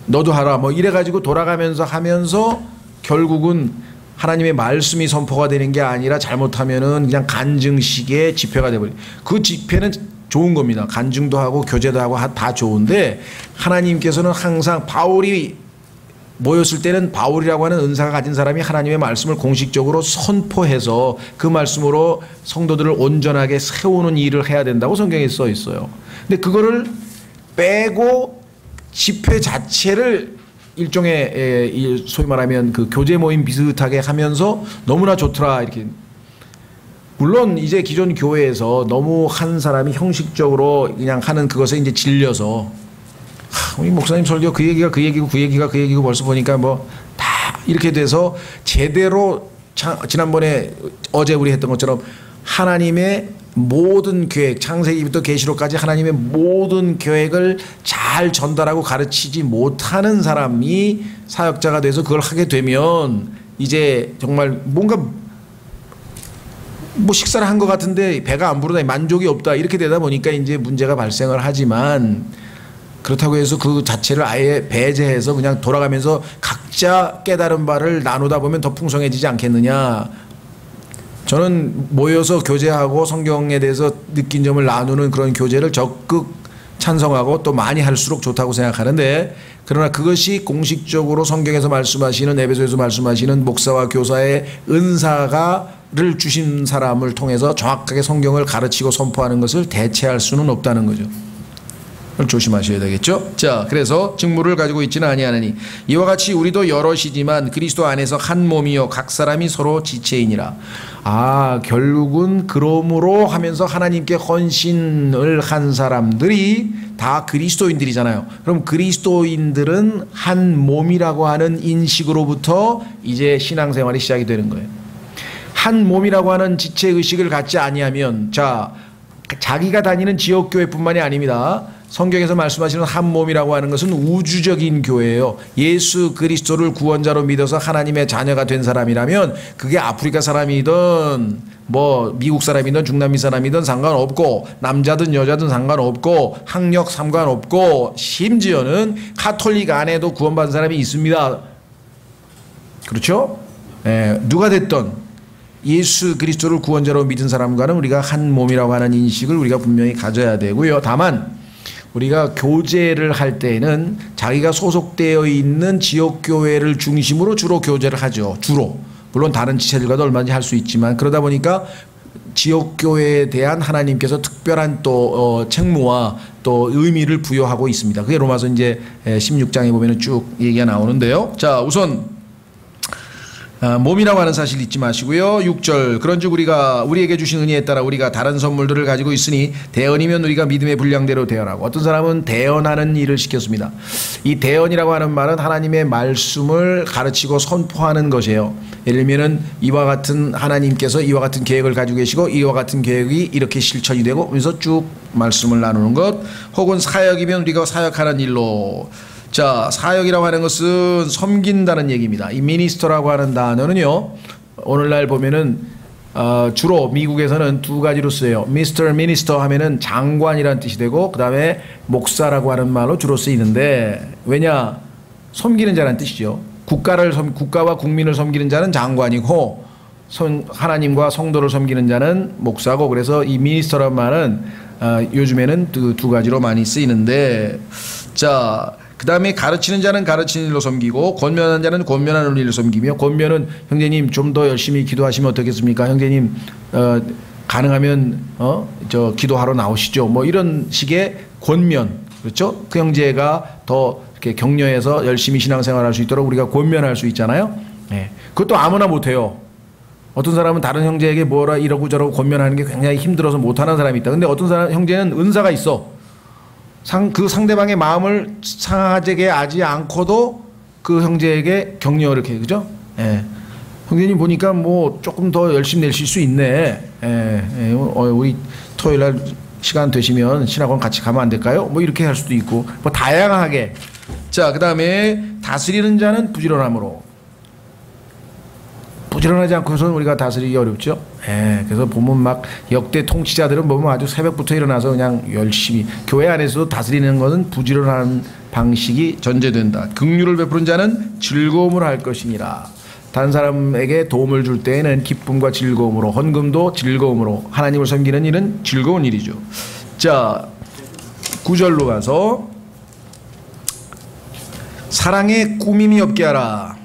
[SPEAKER 1] 너도 하라, 뭐 이래가지고 돌아가면서 하면서 결국은 하나님의 말씀이 선포가 되는 게 아니라 잘못하면은 그냥 간증식의 집회가 돼버려. 그 집회는 좋은 겁니다. 간증도 하고 교제도 하고 다 좋은데 하나님께서는 항상 바울이 모였을 때는 바울이라고 하는 은사가 가진 사람이 하나님의 말씀을 공식적으로 선포해서 그 말씀으로 성도들을 온전하게 세우는 일을 해야 된다고 성경에 써 있어요. 근데 그거를 빼고 집회 자체를 일종의 소위 말하면 그 교제 모임 비슷하게 하면서 너무나 좋더라 이렇게. 물론 이제 기존 교회에서 너무 한 사람이 형식적으로 그냥 하는 그것에 이제 질려서 우리 목사님 설교 그 얘기가 그 얘기고 그 얘기가 그 얘기고 벌써 보니까 뭐 다 이렇게 돼서 제대로 지난번에 어제 우리 했던 것처럼 하나님의 모든 계획, 창세기부터 계시록까지 하나님의 모든 계획을 잘 전달하고 가르치지 못하는 사람이 사역자가 돼서 그걸 하게 되면 이제 정말 뭔가 뭐 식사를 한 것 같은데 배가 안 부르다, 만족이 없다, 이렇게 되다 보니까 이제 문제가 발생을 하지만, 그렇다고 해서 그 자체를 아예 배제해서 그냥 돌아가면서 각자 깨달은 바를 나누다 보면 더 풍성해지지 않겠느냐. 저는 모여서 교제하고 성경에 대해서 느낀 점을 나누는 그런 교제를 적극 찬성하고 또 많이 할수록 좋다고 생각하는데, 그러나 그것이 공식적으로 성경에서 말씀하시는, 에베소에서 말씀하시는 목사와 교사의 은사를 주신 사람을 통해서 정확하게 성경을 가르치고 선포하는 것을 대체할 수는 없다는 거죠. 그걸 조심하셔야 되겠죠. 자, 그래서 직무를 가지고 있지는 아니하나니 이와 같이 우리도 여럿이지만 그리스도 안에서 한 몸이요 각 사람이 서로 지체이니라. 결국은 그러므로 하면서 하나님께 헌신을 한 사람들이 다 그리스도인들이잖아요. 그럼 그리스도인들은 한 몸이라고 하는 인식으로부터 이제 신앙생활이 시작이 되는 거예요. 한 몸이라고 하는 지체의식을 갖지 아니하면, 자, 자기가 다니는 지역교회뿐만이 아닙니다. 성경에서 말씀하시는 한 몸이라고 하는 것은 우주적인 교회예요. 예수 그리스도를 구원자로 믿어서 하나님의 자녀가 된 사람이라면 그게 아프리카 사람이든 뭐 미국 사람이든 중남미 사람이든 상관없고, 남자든 여자든 상관없고, 학력 상관없고, 심지어는 가톨릭 안에도 구원받은 사람이 있습니다. 그렇죠? 누가 됐든 예수 그리스도를 구원자로 믿은 사람과는 우리가 한 몸이라고 하는 인식을 우리가 분명히 가져야 되고요. 다만 우리가 교제를 할 때에는 자기가 소속되어 있는 지역교회를 중심으로 주로 교제를 하죠. 주로. 물론 다른 지체들과도 얼마든지 할 수 있지만, 그러다 보니까 지역교회에 대한 하나님께서 특별한 또 책무와 또 의미를 부여하고 있습니다. 그게 로마서 이제 16장에 보면 쭉 얘기가 나오는데요. 자, 우선 몸이라고 하는 사실 잊지 마시고요. 6절 그런즉 우리에게 주신 은혜에 따라 우리가 다른 선물들을 가지고 있으니 대언이면 우리가 믿음의 분량대로 대언하고, 어떤 사람은 대언하는 일을 시켰습니다. 이 대언이라고 하는 말은 하나님의 말씀을 가르치고 선포하는 것이에요. 예를 들면은 이와 같은 하나님께서 이와 같은 계획을 가지고 계시고 이와 같은 계획이 이렇게 실천이 되고 그래서 쭉 말씀을 나누는 것, 혹은 사역이면 우리가 사역하는 일로. 자, 사역이라고 하는 것은 섬긴다는 얘기입니다. 이 미니스터라고 하는 단어는요, 오늘날 보면은 주로 미국에서는 두 가지로 쓰여요. 미스터 미니스터 하면은 장관이라는 뜻이 되고, 그 다음에 목사라고 하는 말로 주로 쓰이는데, 왜냐? 섬기는 자라는 뜻이죠. 국가와 국민을 섬기는 자는 장관이고 하나님과 성도를 섬기는 자는 목사고, 그래서 이 미니스터란 말은 요즘에는 두 가지로 많이 쓰이는데, 자, 그 다음에 가르치는 자는 가르치는 일로 섬기고 권면하는 자는 권면하는 일로 섬기며, 권면은 형제님 좀 더 열심히 기도하시면 어떻겠습니까? 형제님 가능하면 저 기도하러 나오시죠. 뭐 이런 식의 권면, 그렇죠? 그 형제가 더 이렇게 격려해서 열심히 신앙생활할 수 있도록 우리가 권면할 수 있잖아요. 네. 그것도 아무나 못해요. 어떤 사람은 다른 형제에게 뭐라 이러고 저러고 권면하는 게 굉장히 힘들어서 못하는 사람이 있다. 근데 어떤 형제는 은사가 있어. 그 상대방의 마음을 상하게 하지 않고도 그 형제에게 격려 이렇게, 그죠? 예. 형제님 보니까 뭐 조금 더 열심히 내실 수 있네. 예. 우리 토요일 날 시간 되시면 신학원 같이 가면 안 될까요? 뭐 이렇게 할 수도 있고, 뭐 다양하게. 자, 그 다음에 다스리는 자는 부지런함으로. 부지런하지 않고서는 우리가 다스리기 어렵죠. 예, 그래서 보면 막 역대 통치자들은 보면 아주 새벽부터 일어나서 그냥 열심히, 교회 안에서도 다스리는 것은 부지런한 방식이 전제된다. 긍휼을 베푸는 자는 즐거움을 할 것이니라. 다른 사람에게 도움을 줄 때에는 기쁨과 즐거움으로, 헌금도 즐거움으로, 하나님을 섬기는 일은 즐거운 일이죠. 자, 9절로 가서 사랑에 꾸밈이 없게 하라.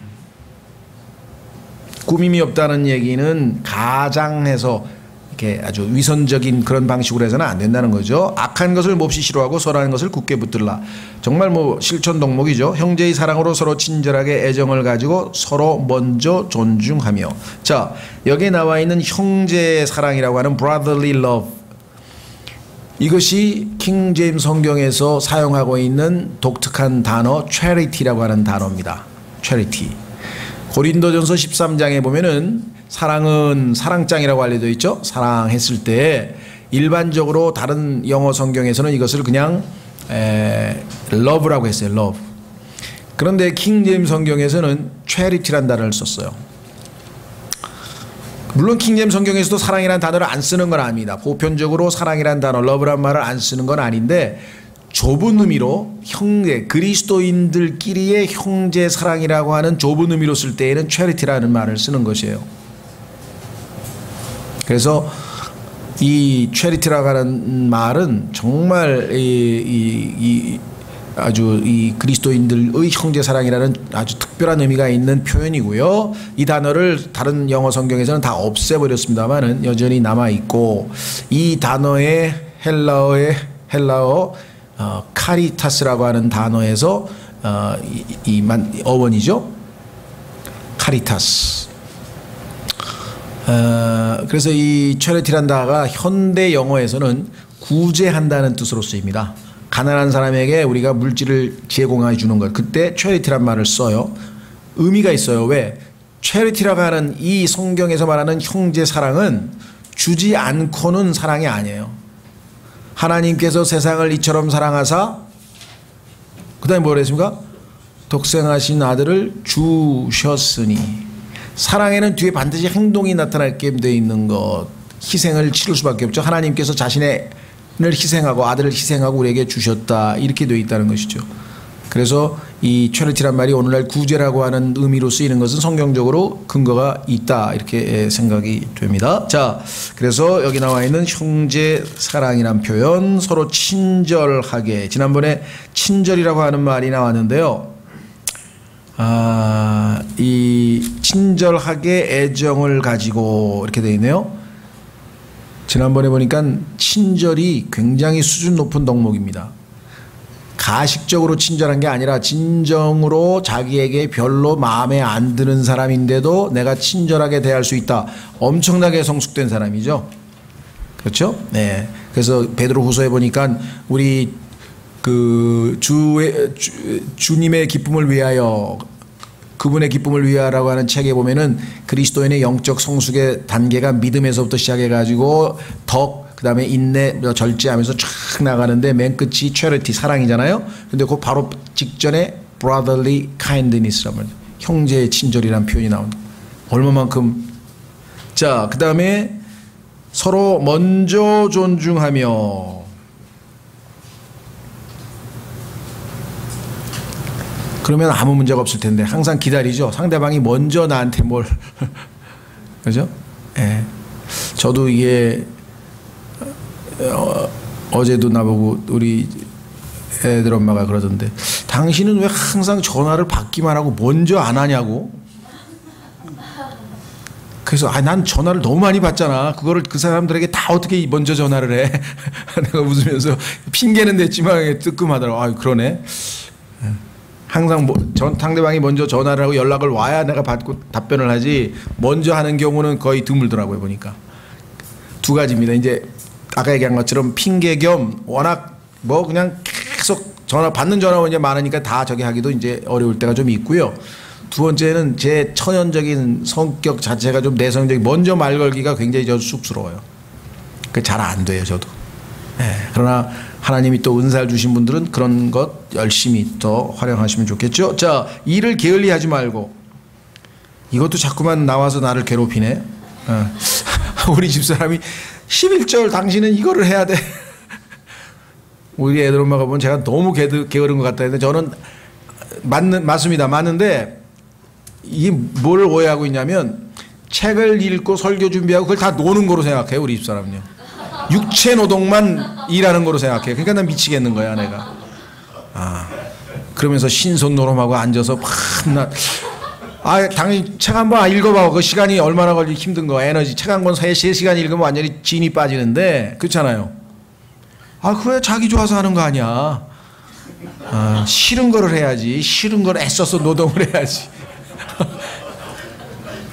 [SPEAKER 1] 꾸밈이 없다는 얘기는 가장해서 이렇게 아주 위선적인 그런 방식으로 해서는 안 된다는 거죠. 악한 것을 몹시 싫어하고 선한 것을 굳게 붙들라. 정말 뭐 실천 덕목이죠. 형제의 사랑으로 서로 친절하게 애정을 가지고 서로 먼저 존중하며. 자, 여기에 나와 있는 형제의 사랑이라고 하는 brotherly love, 이것이 킹 제임스 성경에서 사용하고 있는 독특한 단어 charity라고 하는 단어입니다. charity. 고린도전서 13장에 보면은 사랑은 사랑장이라고 알려져 있죠. 사랑했을 때 일반적으로 다른 영어 성경에서는 이것을 그냥 love라고 했어요. love. 그런데 킹 제임스 성경에서는 charity라는 단어를 썼어요. 물론 킹 제임스 성경에서도 사랑이라는 단어를 안 쓰는 건 아닙니다. 보편적으로 사랑이라는 단어, love라는 말을 안 쓰는 건 아닌데, 좁은 의미로 형제, 그리스도인들끼리의 형제 사랑이라고 하는 좁은 의미로 쓸 때에는 charity라는 말을 쓰는 것이에요. 그래서 이 charity라고 하는 말은 정말 아주 이 그리스도인들의 형제 사랑이라는 아주 특별한 의미가 있는 표현이고요. 이 단어를 다른 영어 성경에서는 다 없애버렸습니다만은 여전히 남아 있고, 이 단어의 헬라어 카리타스라고 하는 단어에서 어원이죠. 카리타스. 그래서 이 charity란 단어가 현대 영어에서는 구제한다는 뜻으로 쓰입니다. 가난한 사람에게 우리가 물질을 제공해 주는 것, 그때 charity란 말을 써요. 의미가 있어요. 왜? charity라고 하는 이 성경에서 말하는 형제 사랑은 주지 않고는 사랑이 아니에요. 하나님께서 세상을 이처럼 사랑하사, 그 다음에 뭐라 했습니까? 독생하신 아들을 주셨으니. 사랑에는 뒤에 반드시 행동이 나타나게 되어 있는 것, 희생을 치를 수밖에 없죠. 하나님께서 자신을 희생하고 아들을 희생하고 우리에게 주셨다, 이렇게 되어 있다는 것이죠. 그래서 이 charity란 말이 오늘날 구제라고 하는 의미로 쓰이는 것은 성경적으로 근거가 있다, 이렇게 생각이 됩니다. 자, 그래서 여기 나와 있는 형제 사랑이란 표현, 서로 친절하게, 지난번에 친절이라고 하는 말이 나왔는데요. 이 친절하게 애정을 가지고 이렇게 되어 있네요. 지난번에 보니까 친절이 굉장히 수준 높은 덕목입니다. 가식적으로 친절한 게 아니라 진정으로 자기에게 별로 마음에 안 드는 사람인데도 내가 친절하게 대할 수 있다. 엄청나게 성숙된 사람이죠. 그렇죠? 네. 그래서 베드로후서에 보니까 우리 그 주님의 기쁨을 위하여, 그분의 기쁨을 위하라고 하는 책에 보면은 그리스도인의 영적 성숙의 단계가 믿음에서부터 시작해 가지고 덕, 그 다음에 인내, 절제하면서 쫙 나가는데 맨 끝이 charity, 사랑이잖아요. 근데 그 바로 직전에 brotherly kindness라는 말, 형제의 친절이라는 표현이 나옵니다. 얼마만큼. 자, 그 다음에 서로 먼저 존중하며. 그러면 아무 문제가 없을 텐데 항상 기다리죠. 상대방이 먼저 나한테 뭘 그죠? 예. 저도 이게 어제도 나보고 우리 애들 엄마가 그러던데 당신은 왜 항상 전화를 받기만 하고 먼저 안 하냐고. 그래서 난 전화를 너무 많이 받잖아. 그거를 그 사람들에게 다 어떻게 먼저 전화를 해. 내가 웃으면서 핑계는 냈지만 뜨끔하더라고. 그러네. 항상 상대방이 먼저 전화를 하고 연락을 와야 내가 받고 답변을 하지 먼저 하는 경우는 거의 드물더라고요. 보니까 두 가지입니다. 이제 아까 얘기한 것처럼 핑계 겸 워낙 뭐 그냥 계속 받는 전화가 이제 많으니까 다 저기 하기도 이제 어려울 때가 좀 있고요. 두 번째는 제 천연적인 성격 자체가 좀 내성적인 먼저 말 걸기가 굉장히 저도 쑥스러워요. 그 잘 안 돼요, 저도. 그러나 하나님이 또 은사를 주신 분들은 그런 것 열심히 더 활용하시면 좋겠죠. 자, 일을 게을리하지 말고. 이것도 자꾸만 나와서 나를 괴롭히네. 우리 집사람이 11절 당신은 이거를 해야 돼. 우리 애들 엄마가 보면 제가 너무 게으른 것 같다 했는데 저는 맞습니다. 맞는데 이게 뭘 오해하고 있냐면 책을 읽고 설교 준비하고 그걸 다 노는 거로 생각해요. 우리 집사람은요. 육체 노동만 일하는 거로 생각해요. 그러니까 난 미치겠는 거야 내가. 그러면서 신손노름하고 앉아서 막 당연히 책 한 번 읽어봐. 그 시간이 얼마나 걸리기 힘든 거. 에너지 책 한 권 3시간 읽으면 완전히 진이 빠지는데 그렇잖아요. 그래 자기 좋아서 하는 거 아니야. 싫은 거를 해야지. 싫은 걸 애써서 노동을 해야지.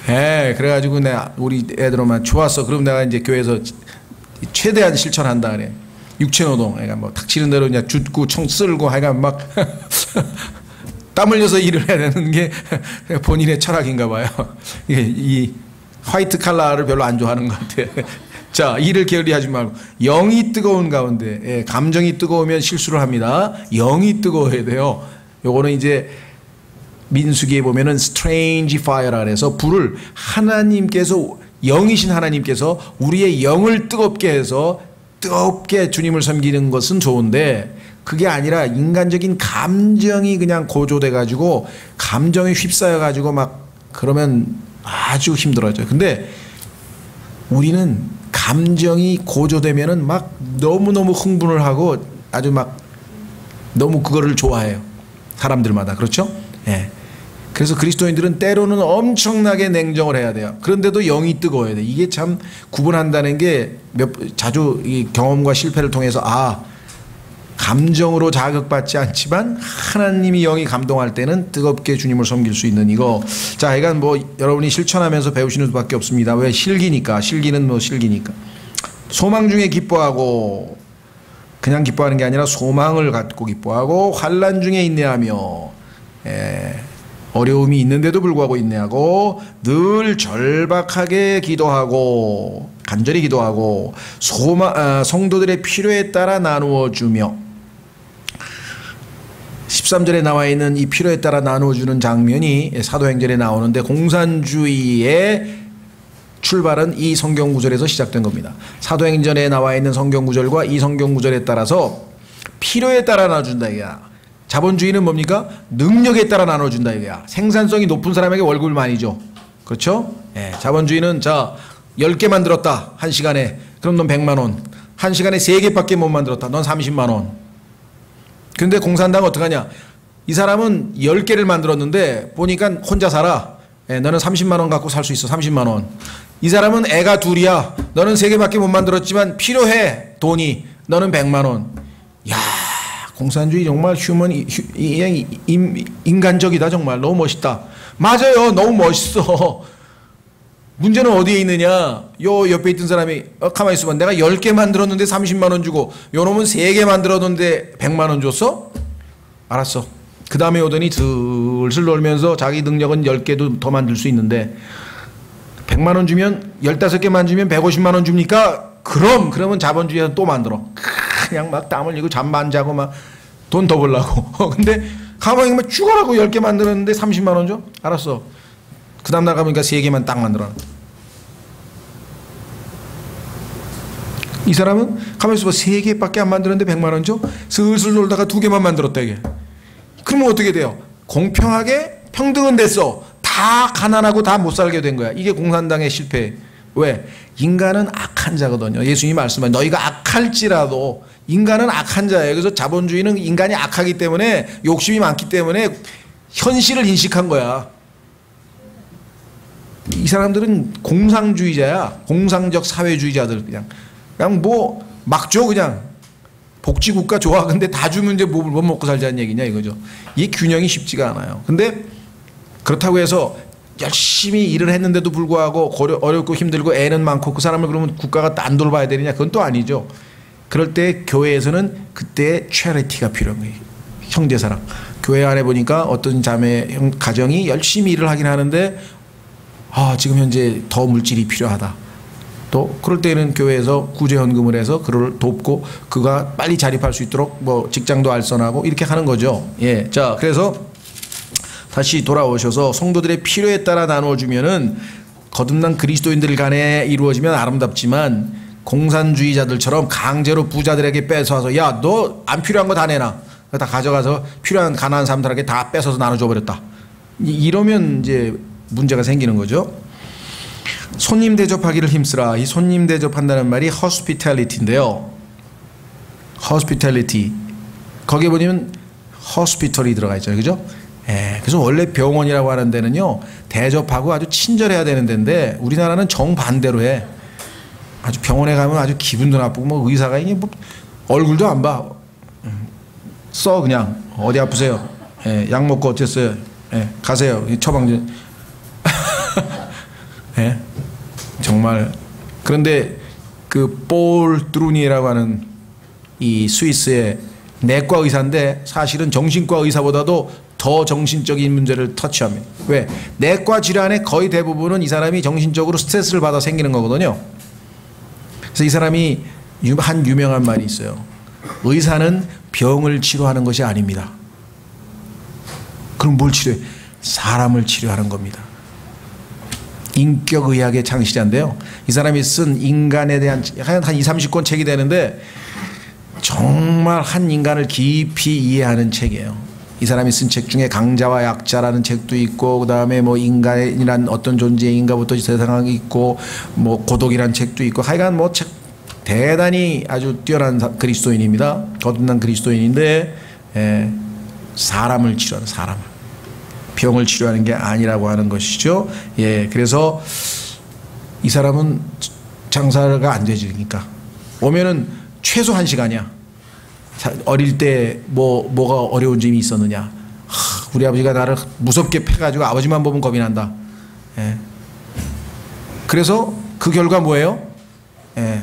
[SPEAKER 1] 그래가지고 내가 우리 애들만 좋았어. 그럼 내가 이제 교회에서 최대한 실천한다 그래. 육체노동. 그러니까 뭐 닥치는 대로 그냥 줍고 총 쓸고 하여간 막 땀 흘려서 일을 해야 되는 게 본인의 철학인가 봐요. 이 화이트 칼라를 별로 안 좋아하는 것 같아요. 자, 일을 게을리하지 말고 영이 뜨거운 가운데 감정이 뜨거우면 실수를 합니다. 영이 뜨거워야 돼요. 요거는 이제 민수기에 보면은 strange fire라 그래서 불을 하나님께서 영이신 하나님께서 우리의 영을 뜨겁게 해서 뜨겁게 주님을 섬기는 것은 좋은데 그게 아니라 인간적인 감정이 그냥 고조돼 가지고 감정에 휩싸여 가지고 막 그러면 아주 힘들어져요. 근데 우리는 감정이 고조되면은 막 너무너무 흥분을 하고 아주 막 너무 그거를 좋아해요. 사람들마다. 그렇죠? 그래서 그리스도인들은 때로는 엄청나게 냉정을 해야 돼요. 그런데도 영이 뜨거워야 돼. 이게 참 구분한다는 게 자주 이 경험과 실패를 통해서 감정으로 자극받지 않지만 하나님이 영이 감동할 때는 뜨겁게 주님을 섬길 수 있는 이거. 자, 그러니까 뭐 여러분이 실천하면서 배우시는 수밖에 없습니다. 왜? 실기니까. 실기는 뭐 실기니까. 소망 중에 기뻐하고 그냥 기뻐하는 게 아니라 소망을 갖고 기뻐하고 환난 중에 인내하며 어려움이 있는데도 불구하고 인내하고 늘 절박하게 기도하고 간절히 기도하고 성도들의 필요에 따라 나누어 주며 13절에 나와 있는 이 필요에 따라 나누어 주는 장면이 사도행전에 나오는데 공산주의의 출발은 이 성경 구절에서 시작된 겁니다. 사도행전에 나와 있는 성경 구절과 이 성경 구절에 따라서 필요에 따라 나눠준다 이거야. 자본주의는 뭡니까? 능력에 따라 나눠준다 이거야. 생산성이 높은 사람에게 월급을 많이 줘. 그렇죠? 자본주의는 자 10개 만들었다 1시간에 그럼 넌 100만원. 1시간에 3개밖에 못 만들었다 넌 30만원. 근데 공산당은 어떡하냐, 이 사람은 10개를 만들었는데 보니까 혼자 살아. 너는 30만원 갖고 살 수 있어. 30만원. 이 사람은 애가 둘이야. 너는 3개밖에 못 만들었지만 필요해 돈이. 너는 100만원. 야, 공산주의 정말 인간적이다. 정말 너무 멋있다. 맞아요, 너무 멋있어. 문제는 어디에 있느냐. 요 옆에 있던 사람이 가만히 있어봐. 내가 10개 만들었는데 30만원 주고 요 놈은 3개 만들었는데 100만원 줬어? 알았어. 그 다음에 오더니 슬슬 놀면서 자기 능력은 10개도 더 만들 수 있는데 100만원 주면 15개만 주면 150만원 줍니까? 그러면 자본주의에서 또 만들어. 그냥 막 땀 흘리고 잠 안 자고 막 돈 더 벌라고. 근데 가만히 막 죽어라고 10개 만들었는데 30만원 줘? 알았어. 그 다음 날 가보니까 3개만 딱 만들어. 이 사람은 가만히 있어봐. 3개밖에 안 만들었는데 100만원 줘? 슬슬 놀다가 2개만 만들었다 이게. 그러면 어떻게 돼요? 공평하게 평등은 됐어. 다 가난하고 다 못 살게 된 거야. 이게 공산당의 실패. 왜? 인간은 악한 자거든요. 예수님이 말씀하신 너희가 악할지라도 인간은 악한 자예요. 그래서 자본주의는 인간이 악하기 때문에 욕심이 많기 때문에 현실을 인식한 거야. 이 사람들은 공상주의자야. 공상적 사회주의자들 그냥 뭐 막 줘 그냥. 복지국가 좋아. 근데 다 주면 이제 뭐 먹고 살자는 얘기냐 이거죠. 이 균형이 쉽지가 않아요. 근데 그렇다고 해서 열심히 일을 했는데도 불구하고 어렵고 힘들고 애는 많고 그 사람을 그러면 국가가 안 돌봐야 되느냐 그건 또 아니죠. 그럴 때 교회에서는 그때 체리티가 필요한 거예요. 형제사랑. 교회 안에 보니까 어떤 자매 가정이 열심히 일을 하긴 하는데 지금 현재 더 물질이 필요하다. 또 그럴 때는 교회에서 구제헌금을 해서 그를 돕고 그가 빨리 자립할 수 있도록 뭐 직장도 알선하고 이렇게 하는 거죠. 예. 자, 그래서 다시 돌아오셔서 성도들의 필요에 따라 나누어주면은 거듭난 그리스도인들 간에 이루어지면 아름답지만 공산주의자들처럼 강제로 부자들에게 뺏어와서 야, 너 안 필요한 거 다 내놔. 다 가져가서 필요한 가난한 사람들에게 다 뺏어서 나눠줘 버렸다. 이러면 이제 문제가 생기는 거죠. 손님 대접하기를 힘쓰라. 이 손님 대접한다는 말이 hospitality인데요. hospitality. 거기에 보면 hospital이 들어가 있잖아요. 그죠? 예, 그래서 원래 병원이라고 하는 데는요, 대접하고 아주 친절해야 되는 데인데 우리나라는 정반대로 해. 아주 병원에 가면 아주 기분도 나쁘고 뭐 의사가 이게 뭐 얼굴도 안 봐. 써 그냥 어디 아프세요? 예, 약 먹고 어땠어요? 예, 가세요. 처방전. 예, 정말. 그런데 그 볼 드루니에라고 하는 이 스위스의 내과 의사인데 사실은 정신과 의사보다도 더 정신적인 문제를 터치합니다. 왜? 내과 질환의 거의 대부분은 이 사람이 정신적으로 스트레스를 받아 생기는 거거든요. 그래서 이 사람이 한 유명한 말이 있어요. 의사는 병을 치료하는 것이 아닙니다. 그럼 뭘 치료해? 사람을 치료하는 겁니다. 인격의학의 창시자인데요. 이 사람이 쓴 인간에 대한 한 20, 30권 책이 되는데 정말 한 인간을 깊이 이해하는 책이에요. 이 사람이 쓴 책 중에 강자와 약자라는 책도 있고, 그 다음에 뭐 인간이란 어떤 존재인가부터 세상이 있고, 뭐 고독이란 책도 있고, 하여간 뭐 책 대단히 아주 뛰어난 그리스도인입니다. 거듭난 그리스도인인데, 사람을 치료하는, 사람을. 병을 치료하는 게 아니라고 하는 것이죠. 예, 그래서 이 사람은 장사가 안 되지. 그러니까 오면은 최소 1시간이야. 어릴 때 뭐가 어려운 점이 있었느냐. 우리 아버지가 나를 무섭게 패가지고 아버지만 보면 겁이 난다. 예. 그래서 그 결과 뭐예요? 예.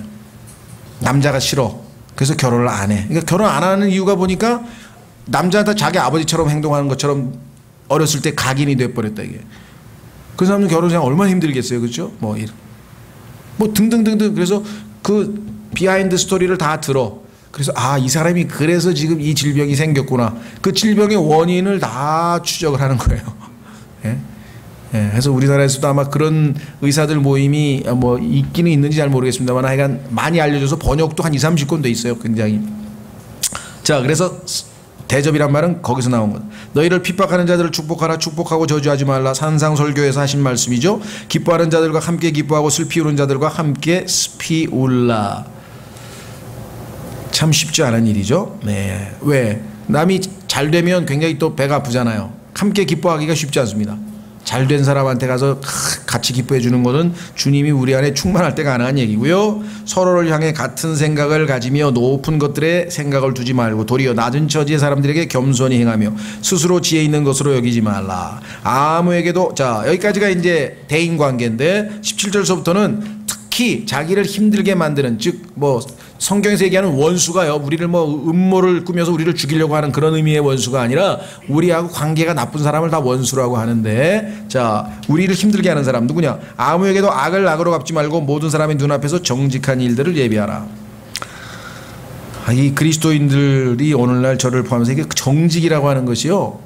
[SPEAKER 1] 남자가 싫어. 그래서 결혼을 안 해. 그러니까 결혼 안 하는 이유가 보니까 남자한테 자기 아버지처럼 행동하는 것처럼 어렸을 때 각인이 돼버렸다 이게. 그 사람은 결혼 생활 얼마나 힘들겠어요, 그렇죠? 뭐 등등등등. 그래서 그 비하인드 스토리를 다 들어. 그래서 이 사람이 그래서 지금 이 질병이 생겼구나. 그 질병의 원인을 다 추적을 하는 거예요. 예? 예, 그래서 우리나라에서도 아마 그런 의사들 모임이 뭐 있기는 있는지 잘 모르겠습니다만 하여간 많이 알려져서 번역도 한 20, 30권 돼 있어요. 굉장히. 자, 그래서 대접이란 말은 거기서 나온 것. 너희를 핍박하는 자들을 축복하라. 축복하고 저주하지 말라. 산상설교에서 하신 말씀이죠. 기뻐하는 자들과 함께 기뻐하고 슬피 우는 자들과 함께 슬피 울라. 참 쉽지 않은 일이죠. 네. 왜? 남이 잘 되면 굉장히 또 배가 아프잖아요. 함께 기뻐하기가 쉽지 않습니다. 잘된 사람한테 가서 같이 기뻐해 주는 것은 주님이 우리 안에 충만할 때 가능한 얘기고요. 서로를 향해 같은 생각을 가지며 높은 것들에 생각을 두지 말고 도리어 낮은 처지의 사람들에게 겸손히 행하며 스스로 지혜 있는 것으로 여기지 말라. 아무에게도. 자, 여기까지가 이제 대인관계인데 17절서부터는 특히 자기를 힘들게 만드는, 즉 뭐 성경에서 얘기하는 원수가요, 우리를 뭐 음모를 꾸며서 우리를 죽이려고 하는 그런 의미의 원수가 아니라 우리하고 관계가 나쁜 사람을 다 원수라고 하는데, 자, 우리를 힘들게 하는 사람 누구냐? 아무에게도 악을 악으로 갚지 말고 모든 사람의 눈앞에서 정직한 일들을 예비하라. 이 그리스도인들이 오늘날 저를 포함해서 이게 정직이라고 하는 것이요,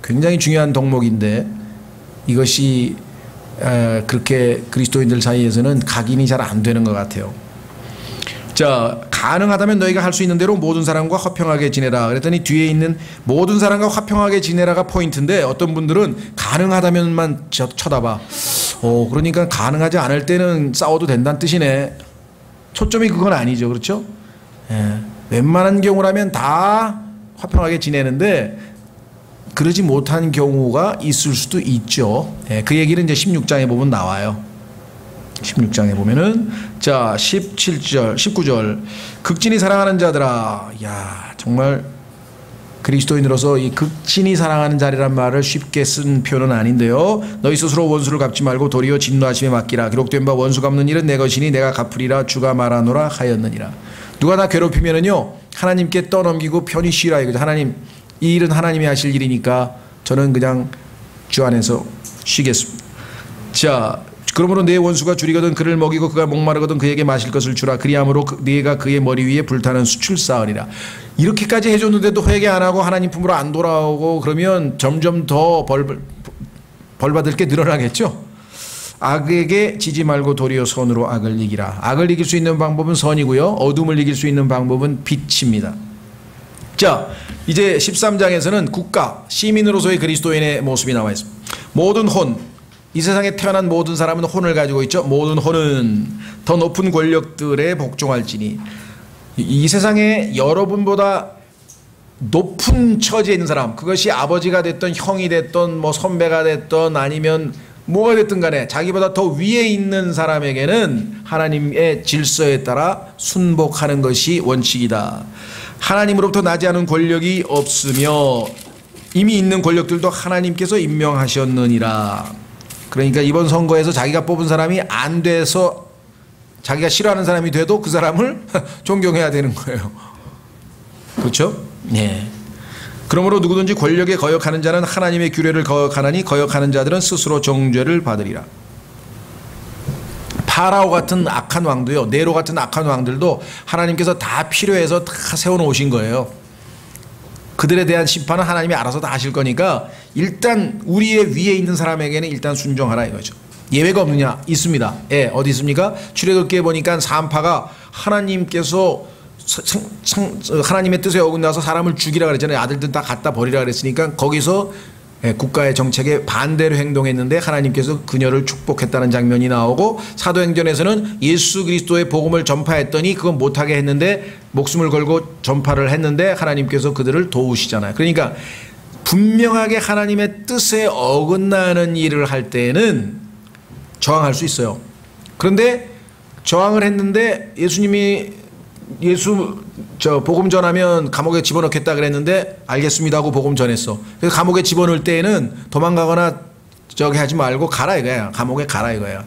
[SPEAKER 1] 굉장히 중요한 덕목인데 이것이 그렇게 그리스도인들 사이에서는 각인이 잘 안 되는 것 같아요. 자, 가능하다면 너희가 할 수 있는 대로 모든 사람과 화평하게 지내라. 그랬더니 뒤에 있는 모든 사람과 화평하게 지내라가 포인트인데 어떤 분들은 가능하다면만 쳐다봐. 그러니까 가능하지 않을 때는 싸워도 된다는 뜻이네. 초점이 그건 아니죠. 그렇죠? 예. 웬만한 경우라면 다 화평하게 지내는데 그러지 못한 경우가 있을 수도 있죠. 예. 그 얘기는 이제 16장에 보면 나와요. 16장에 보면은 자 17절 19절 극진히 사랑하는 자들아. 야 정말 그리스도인으로서 이 극진히 사랑하는 자리란 말을 쉽게 쓴 표현은 아닌데요. 너희 스스로 원수를 갚지 말고 도리어 진노하심에 맡기라. 기록된 바 원수 갚는 일은 내 것이니 내가 갚으리라 주가 말하노라 하였느니라. 누가 나 괴롭히면은요 하나님께 떠넘기고 편히 쉬라 이거죠. 하나님 이 일은 하나님이 하실 일이니까 저는 그냥 주 안에서 쉬겠습니다. 자 그러므로 내 원수가 줄이거든 그를 먹이고 그가 목마르거든 그에게 마실 것을 주라. 그리함으로 네가 그의 머리 위에 불타는 숯을 쌓으리라. 이렇게까지 해줬는데도 회개 안 하고 하나님 품으로 안 돌아오고 그러면 점점 더 벌 받을 게 늘어나겠죠. 악에게 지지 말고 도리어 선으로 악을 이기라. 악을 이길 수 있는 방법은 선이고요. 어둠을 이길 수 있는 방법은 빛입니다. 자 이제 13장에서는 국가 시민으로서의 그리스도인의 모습이 나와 있습니다. 모든 혼 이 세상에 태어난 모든 사람은 혼을 가지고 있죠. 모든 혼은 더 높은 권력들에 복종할지니. 이 세상에 여러분보다 높은 처지에 있는 사람, 그것이 아버지가 됐던 형이 됐던 뭐 선배가 됐던 아니면 뭐가 됐든 간에 자기보다 더 위에 있는 사람에게는 하나님의 질서에 따라 순복하는 것이 원칙이다. 하나님으로부터 나지 않은 권력이 없으며 이미 있는 권력들도 하나님께서 임명하셨느니라. 그러니까 이번 선거에서 자기가 뽑은 사람이 안 돼서 자기가 싫어하는 사람이 돼도 그 사람을 존경해야 되는 거예요. 그렇죠? 네. 그러므로 누구든지 권력에 거역하는 자는 하나님의 규례를 거역하나니 거역하는 자들은 스스로 정죄를 받으리라. 파라오 같은 악한 왕도요, 네로 같은 악한 왕들도 하나님께서 다 필요해서 다 세워놓으신 거예요. 그들에 대한 심판은 하나님이 알아서 다 하실 거니까 일단 우리의 위에 있는 사람에게는 일단 순종하라 이거죠. 예외가 없느냐? 있습니다. 예, 어디 있습니까? 출애굽기에 보니까 산파가 하나님께서 하나님의 뜻에 어긋나서 사람을 죽이라 그랬잖아요. 아들들 다 갖다 버리라 그랬으니까 거기서 국가의 정책에 반대로 행동했는데 하나님께서 그녀를 축복했다는 장면이 나오고 사도행전에서는 예수 그리스도의 복음을 전파했더니 그건 못하게 했는데 목숨을 걸고 전파를 했는데 하나님께서 그들을 도우시잖아요. 그러니까 분명하게 하나님의 뜻에 어긋나는 일을 할 때는 저항할 수 있어요. 그런데 저항을 했는데 예수님이 복음 전하면 감옥에 집어넣겠다 그랬는데 알겠습니다 하고 복음 전했어. 그래서 감옥에 집어넣을 때에는 도망가거나 저기 하지 말고 가라 이거야. 감옥에 가라 이거야.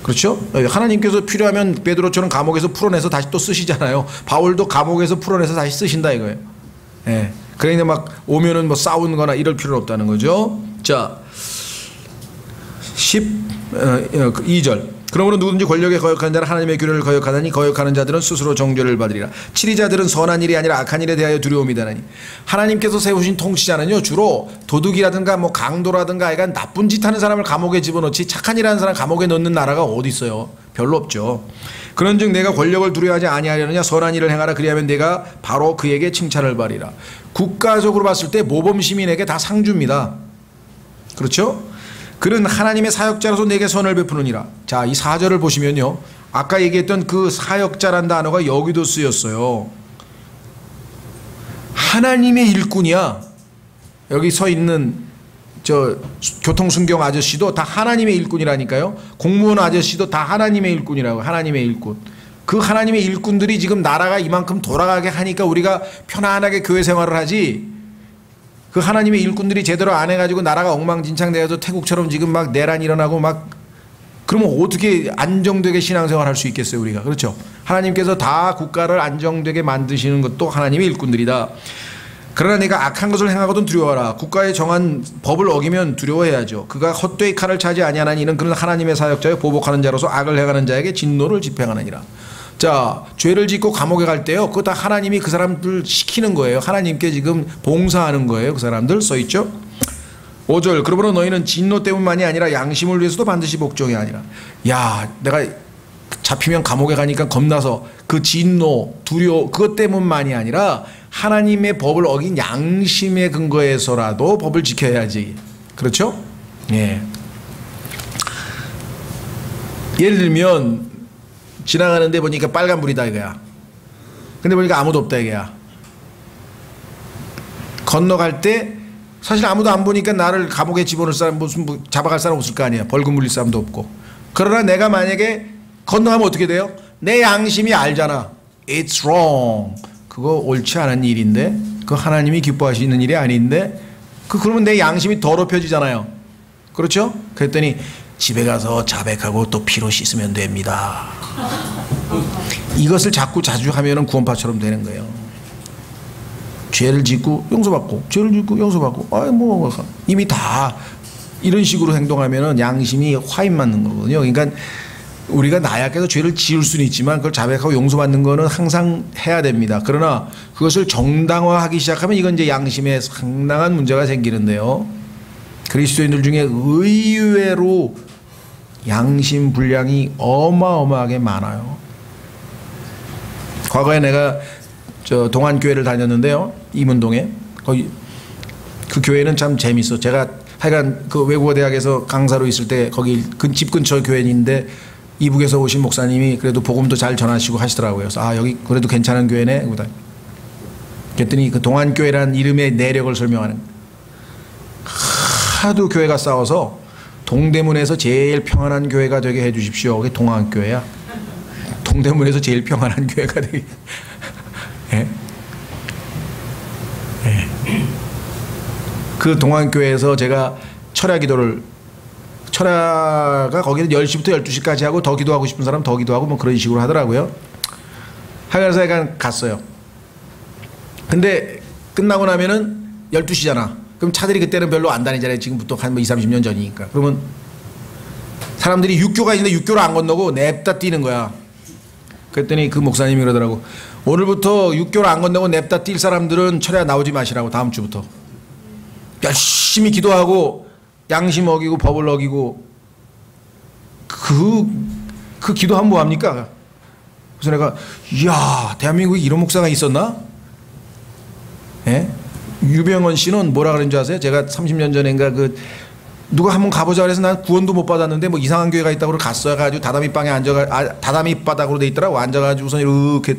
[SPEAKER 1] 그렇죠? 하나님께서 필요하면 베드로처럼 감옥에서 풀어내서 다시 또 쓰시잖아요. 바울도 감옥에서 풀어내서 다시 쓰신다 이거예요. 예. 그러니까 막 오면은 뭐 싸우거나 이럴 필요는 없다는 거죠. 자, 12절. 그러므로 누구든지 권력에 거역하는 자는 하나님의 규례를 거역하다니 거역하는 자들은 스스로 정죄를 받으리라. 치리자들은 선한 일이 아니라 악한 일에 대하여 두려움이 다나니. 하나님께서 세우신 통치자는요 주로 도둑이라든가 뭐 강도라든가 하여간 나쁜 짓 하는 사람을 감옥에 집어넣지 착한 일 하는 사람 감옥에 넣는 나라가 어디 있어요? 별로 없죠. 그런즉 내가 권력을 두려워하지 아니하려느냐. 선한 일을 행하라. 그리하면 내가 바로 그에게 칭찬을 받으리라. 국가적으로 봤을 때 모범 시민에게 다 상주입니다. 그렇죠? 그는 하나님의 사역자로서 내게 선을 베푸느니라. 자, 이 4절을 보시면요. 아까 얘기했던 그 사역자란 단어가 여기도 쓰였어요. 하나님의 일꾼이야. 여기 서 있는 저 교통순경 아저씨도 다 하나님의 일꾼이라니까요. 공무원 아저씨도 다 하나님의 일꾼이라고. 하나님의 일꾼. 그 하나님의 일꾼들이 지금 나라가 이만큼 돌아가게 하니까 우리가 편안하게 교회 생활을 하지. 그 하나님의 일꾼들이 제대로 안 해가지고 나라가 엉망진창 돼서 태국처럼 지금 막 내란 일어나고 막 그러면 어떻게 안정되게 신앙생활 할 수 있겠어요 우리가. 그렇죠. 하나님께서 다 국가를 안정되게 만드시는 것도 하나님의 일꾼들이다. 그러나 내가 악한 것을 행하거든 두려워하라. 국가에 정한 법을 어기면 두려워해야죠. 그가 헛되이 칼을 차지 아니하나니 이는 그는 하나님의 사역자여 보복하는 자로서 악을 행하는 자에게 진노를 집행하느니라. 자, 죄를 짓고 감옥에 갈 때요, 그거 다 하나님이 그 사람들 시키는 거예요. 하나님께 지금 봉사하는 거예요. 그 사람들 써있죠. 5절. 그러므로 너희는 진노 때문만이 아니라 양심을 위해서도 반드시 복종이 아니라. 야, 내가 잡히면 감옥에 가니까 겁나서 그 진노, 두려워 그것 때문만이 아니라 하나님의 법을 어긴 양심의 근거에서라도 법을 지켜야지. 그렇죠? 예. 예를 들면 지나가는데 보니까 빨간불이다 이거야. 근데 보니까 아무도 없다 이거야. 건너갈 때 사실 아무도 안 보니까 나를 감옥에 집어넣을 사람, 무슨 잡아갈 사람 없을 거 아니야. 벌금 물릴 사람도 없고. 그러나 내가 만약에 건너가면 어떻게 돼요? 내 양심이 알잖아. It's wrong. 그거 옳지 않은 일인데, 그거 하나님이 기뻐하시는 일이 아닌데, 그러면 내 양심이 더럽혀지잖아요. 그렇죠? 그랬더니 집에 가서 자백하고 또 피로 씻으면 됩니다. 이것을 자꾸 자주 하면은 구원파처럼 되는 거예요. 죄를 짓고 용서받고, 죄를 짓고 용서받고, 이미 다 이런 식으로 행동하면은 양심이 화인 맞는 거거든요. 그러니까 우리가 나약해서 죄를 지을 수는 있지만 그걸 자백하고 용서받는 거는 항상 해야 됩니다. 그러나 그것을 정당화하기 시작하면 이건 이제 양심에 상당한 문제가 생기는데요. 그리스도인들 중에 의외로 양심 불량이 어마어마하게 많아요. 과거에 내가 동안교회를 다녔는데요. 이문동에. 거기 그 교회는 참 재밌어. 제가 하여간 그 외국어 대학에서 강사로 있을 때 거기 집 근처 교회인데 이북에서 오신 목사님이 그래도 복음도 잘 전하시고 하시더라고요. 그래서 여기 그래도 괜찮은 교회네. 그랬더니 그 동안교회라는 이름의 내력을 설명하는, 하도 교회가 싸워서 동대문에서 제일 평안한 교회가 되게 해 주십시오. 그게 동안교회야. 동대문에서 제일 평안한 교회가 되게. 예? 예. 그 동안교회에서 제가 철야가 거기는 10시부터 12시까지 하고 더 기도하고 싶은 사람 더 기도하고 뭐 그런 식으로 하더라고요. 하여간서 약간 갔어요. 근데 끝나고 나면은 12시잖아. 그럼 차들이 그때는 별로 안 다니잖아요. 지금부터 한 20, 30년 전이니까. 그러면 사람들이 육교가 있는데 육교를 안 건너고 냅다 뛰는 거야. 그랬더니 그 목사님이 그러더라고. 오늘부터 육교를 안 건너고 냅다 뛸 사람들은 철야 나오지 마시라고. 다음 주부터. 열심히 기도하고 양심 어기고 법을 어기고 그 기도하면 뭐합니까? 그래서 내가 이야 대한민국에 이런 목사가 있었나? 예? 유병헌 씨는 뭐라 그런 줄 아세요? 제가 30년 전인가 누가 한번 가보자 그래서 난 구원도 못 받았는데 뭐 이상한 교회가 있다고 갔어야 가지고 다다미방에 다다미 바닥으로 돼 있더라고. 앉아가지고서 이렇게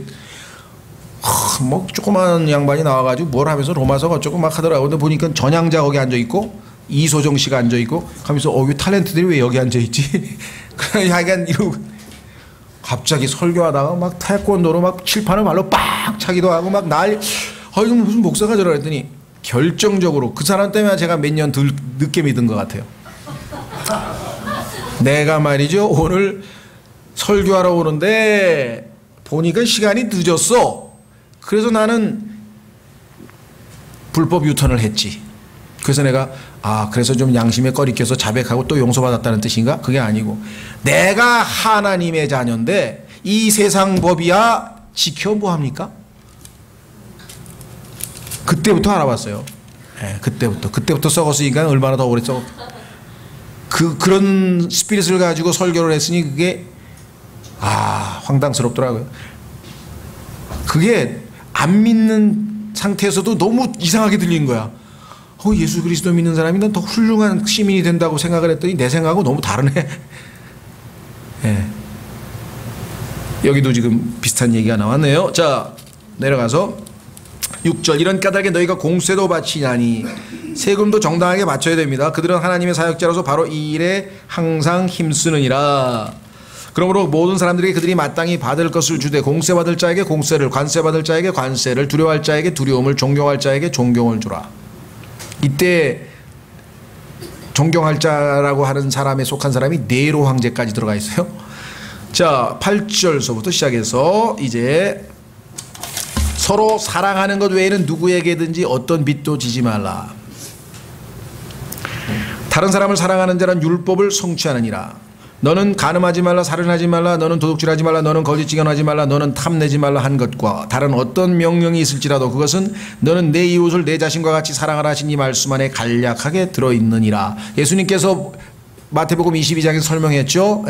[SPEAKER 1] 뭐 조그만 양반이 나와가지고 뭘 하면서 로마서 어쩌고 막 하더라고. 근데 보니까 전향자 거기 앉아있고 이소정 씨가 앉아있고 하면서 이 탤런트들이 왜 여기 앉아있지? 하여간 이러고 갑자기 설교하다가 막 태권도로 막 칠판을 발로 빡 차기도 하고 막 이거 무슨 목사가 저러 했더니 결정적으로 그 사람 때문에 제가 몇 년 늦게 믿은 것 같아요. 내가 말이죠 오늘 설교하러 오는데 보니까 시간이 늦었어. 그래서 나는 불법 유턴을 했지. 그래서 내가 그래서 좀 양심에 꺼리 껴서 자백하고 또 용서받았다는 뜻인가? 그게 아니고 내가 하나님의 자녀인데 이 세상 법이야 지켜 뭐합니까? 그때부터 알아봤어요. 네, 그때부터 썩었으니까 얼마나 더 오래 썩었. 그런 스피릿을 가지고 설교를 했으니 그게 황당스럽더라고요. 그게 안 믿는 상태에서도 너무 이상하게 들린 거야. 예수 그리스도 믿는 사람이 난 더 훌륭한 시민이 된다고 생각을 했더니 내 생각하고 너무 다르네. 네. 여기도 지금 비슷한 얘기가 나왔네요. 자, 내려가서 6절 이런 까닭에 너희가 공세도 바치냐니 세금도 정당하게 바쳐야 됩니다. 그들은 하나님의 사역자로서 바로 이 일에 항상 힘쓰느니라. 그러므로 모든 사람들에게 그들이 마땅히 받을 것을 주되 공세 받을 자에게 공세를, 관세 받을 자에게 관세를, 두려워할 자에게 두려움을, 존경할 자에게 존경을 주라. 이때 존경할 자라고 하는 사람에 속한 사람이 네로 황제까지 들어가 있어요. 자, 8절서부터 시작해서 이제 서로 사랑하는 것 외에는 누구에게든지 어떤 빚도 지지 말라. 다른 사람을 사랑하는 자는 율법을 성취하느니라. 너는 간음하지 말라, 살인하지 말라, 너는 도둑질하지 말라, 너는 거짓 증언하지 말라, 너는 탐내지 말라 한 것과 다른 어떤 명령이 있을지라도 그것은 너는 내 이웃을 내 자신과 같이 사랑하라 하신 이 말씀 안에 간략하게 들어있느니라. 예수님께서 마태복음 22장에서 설명했죠.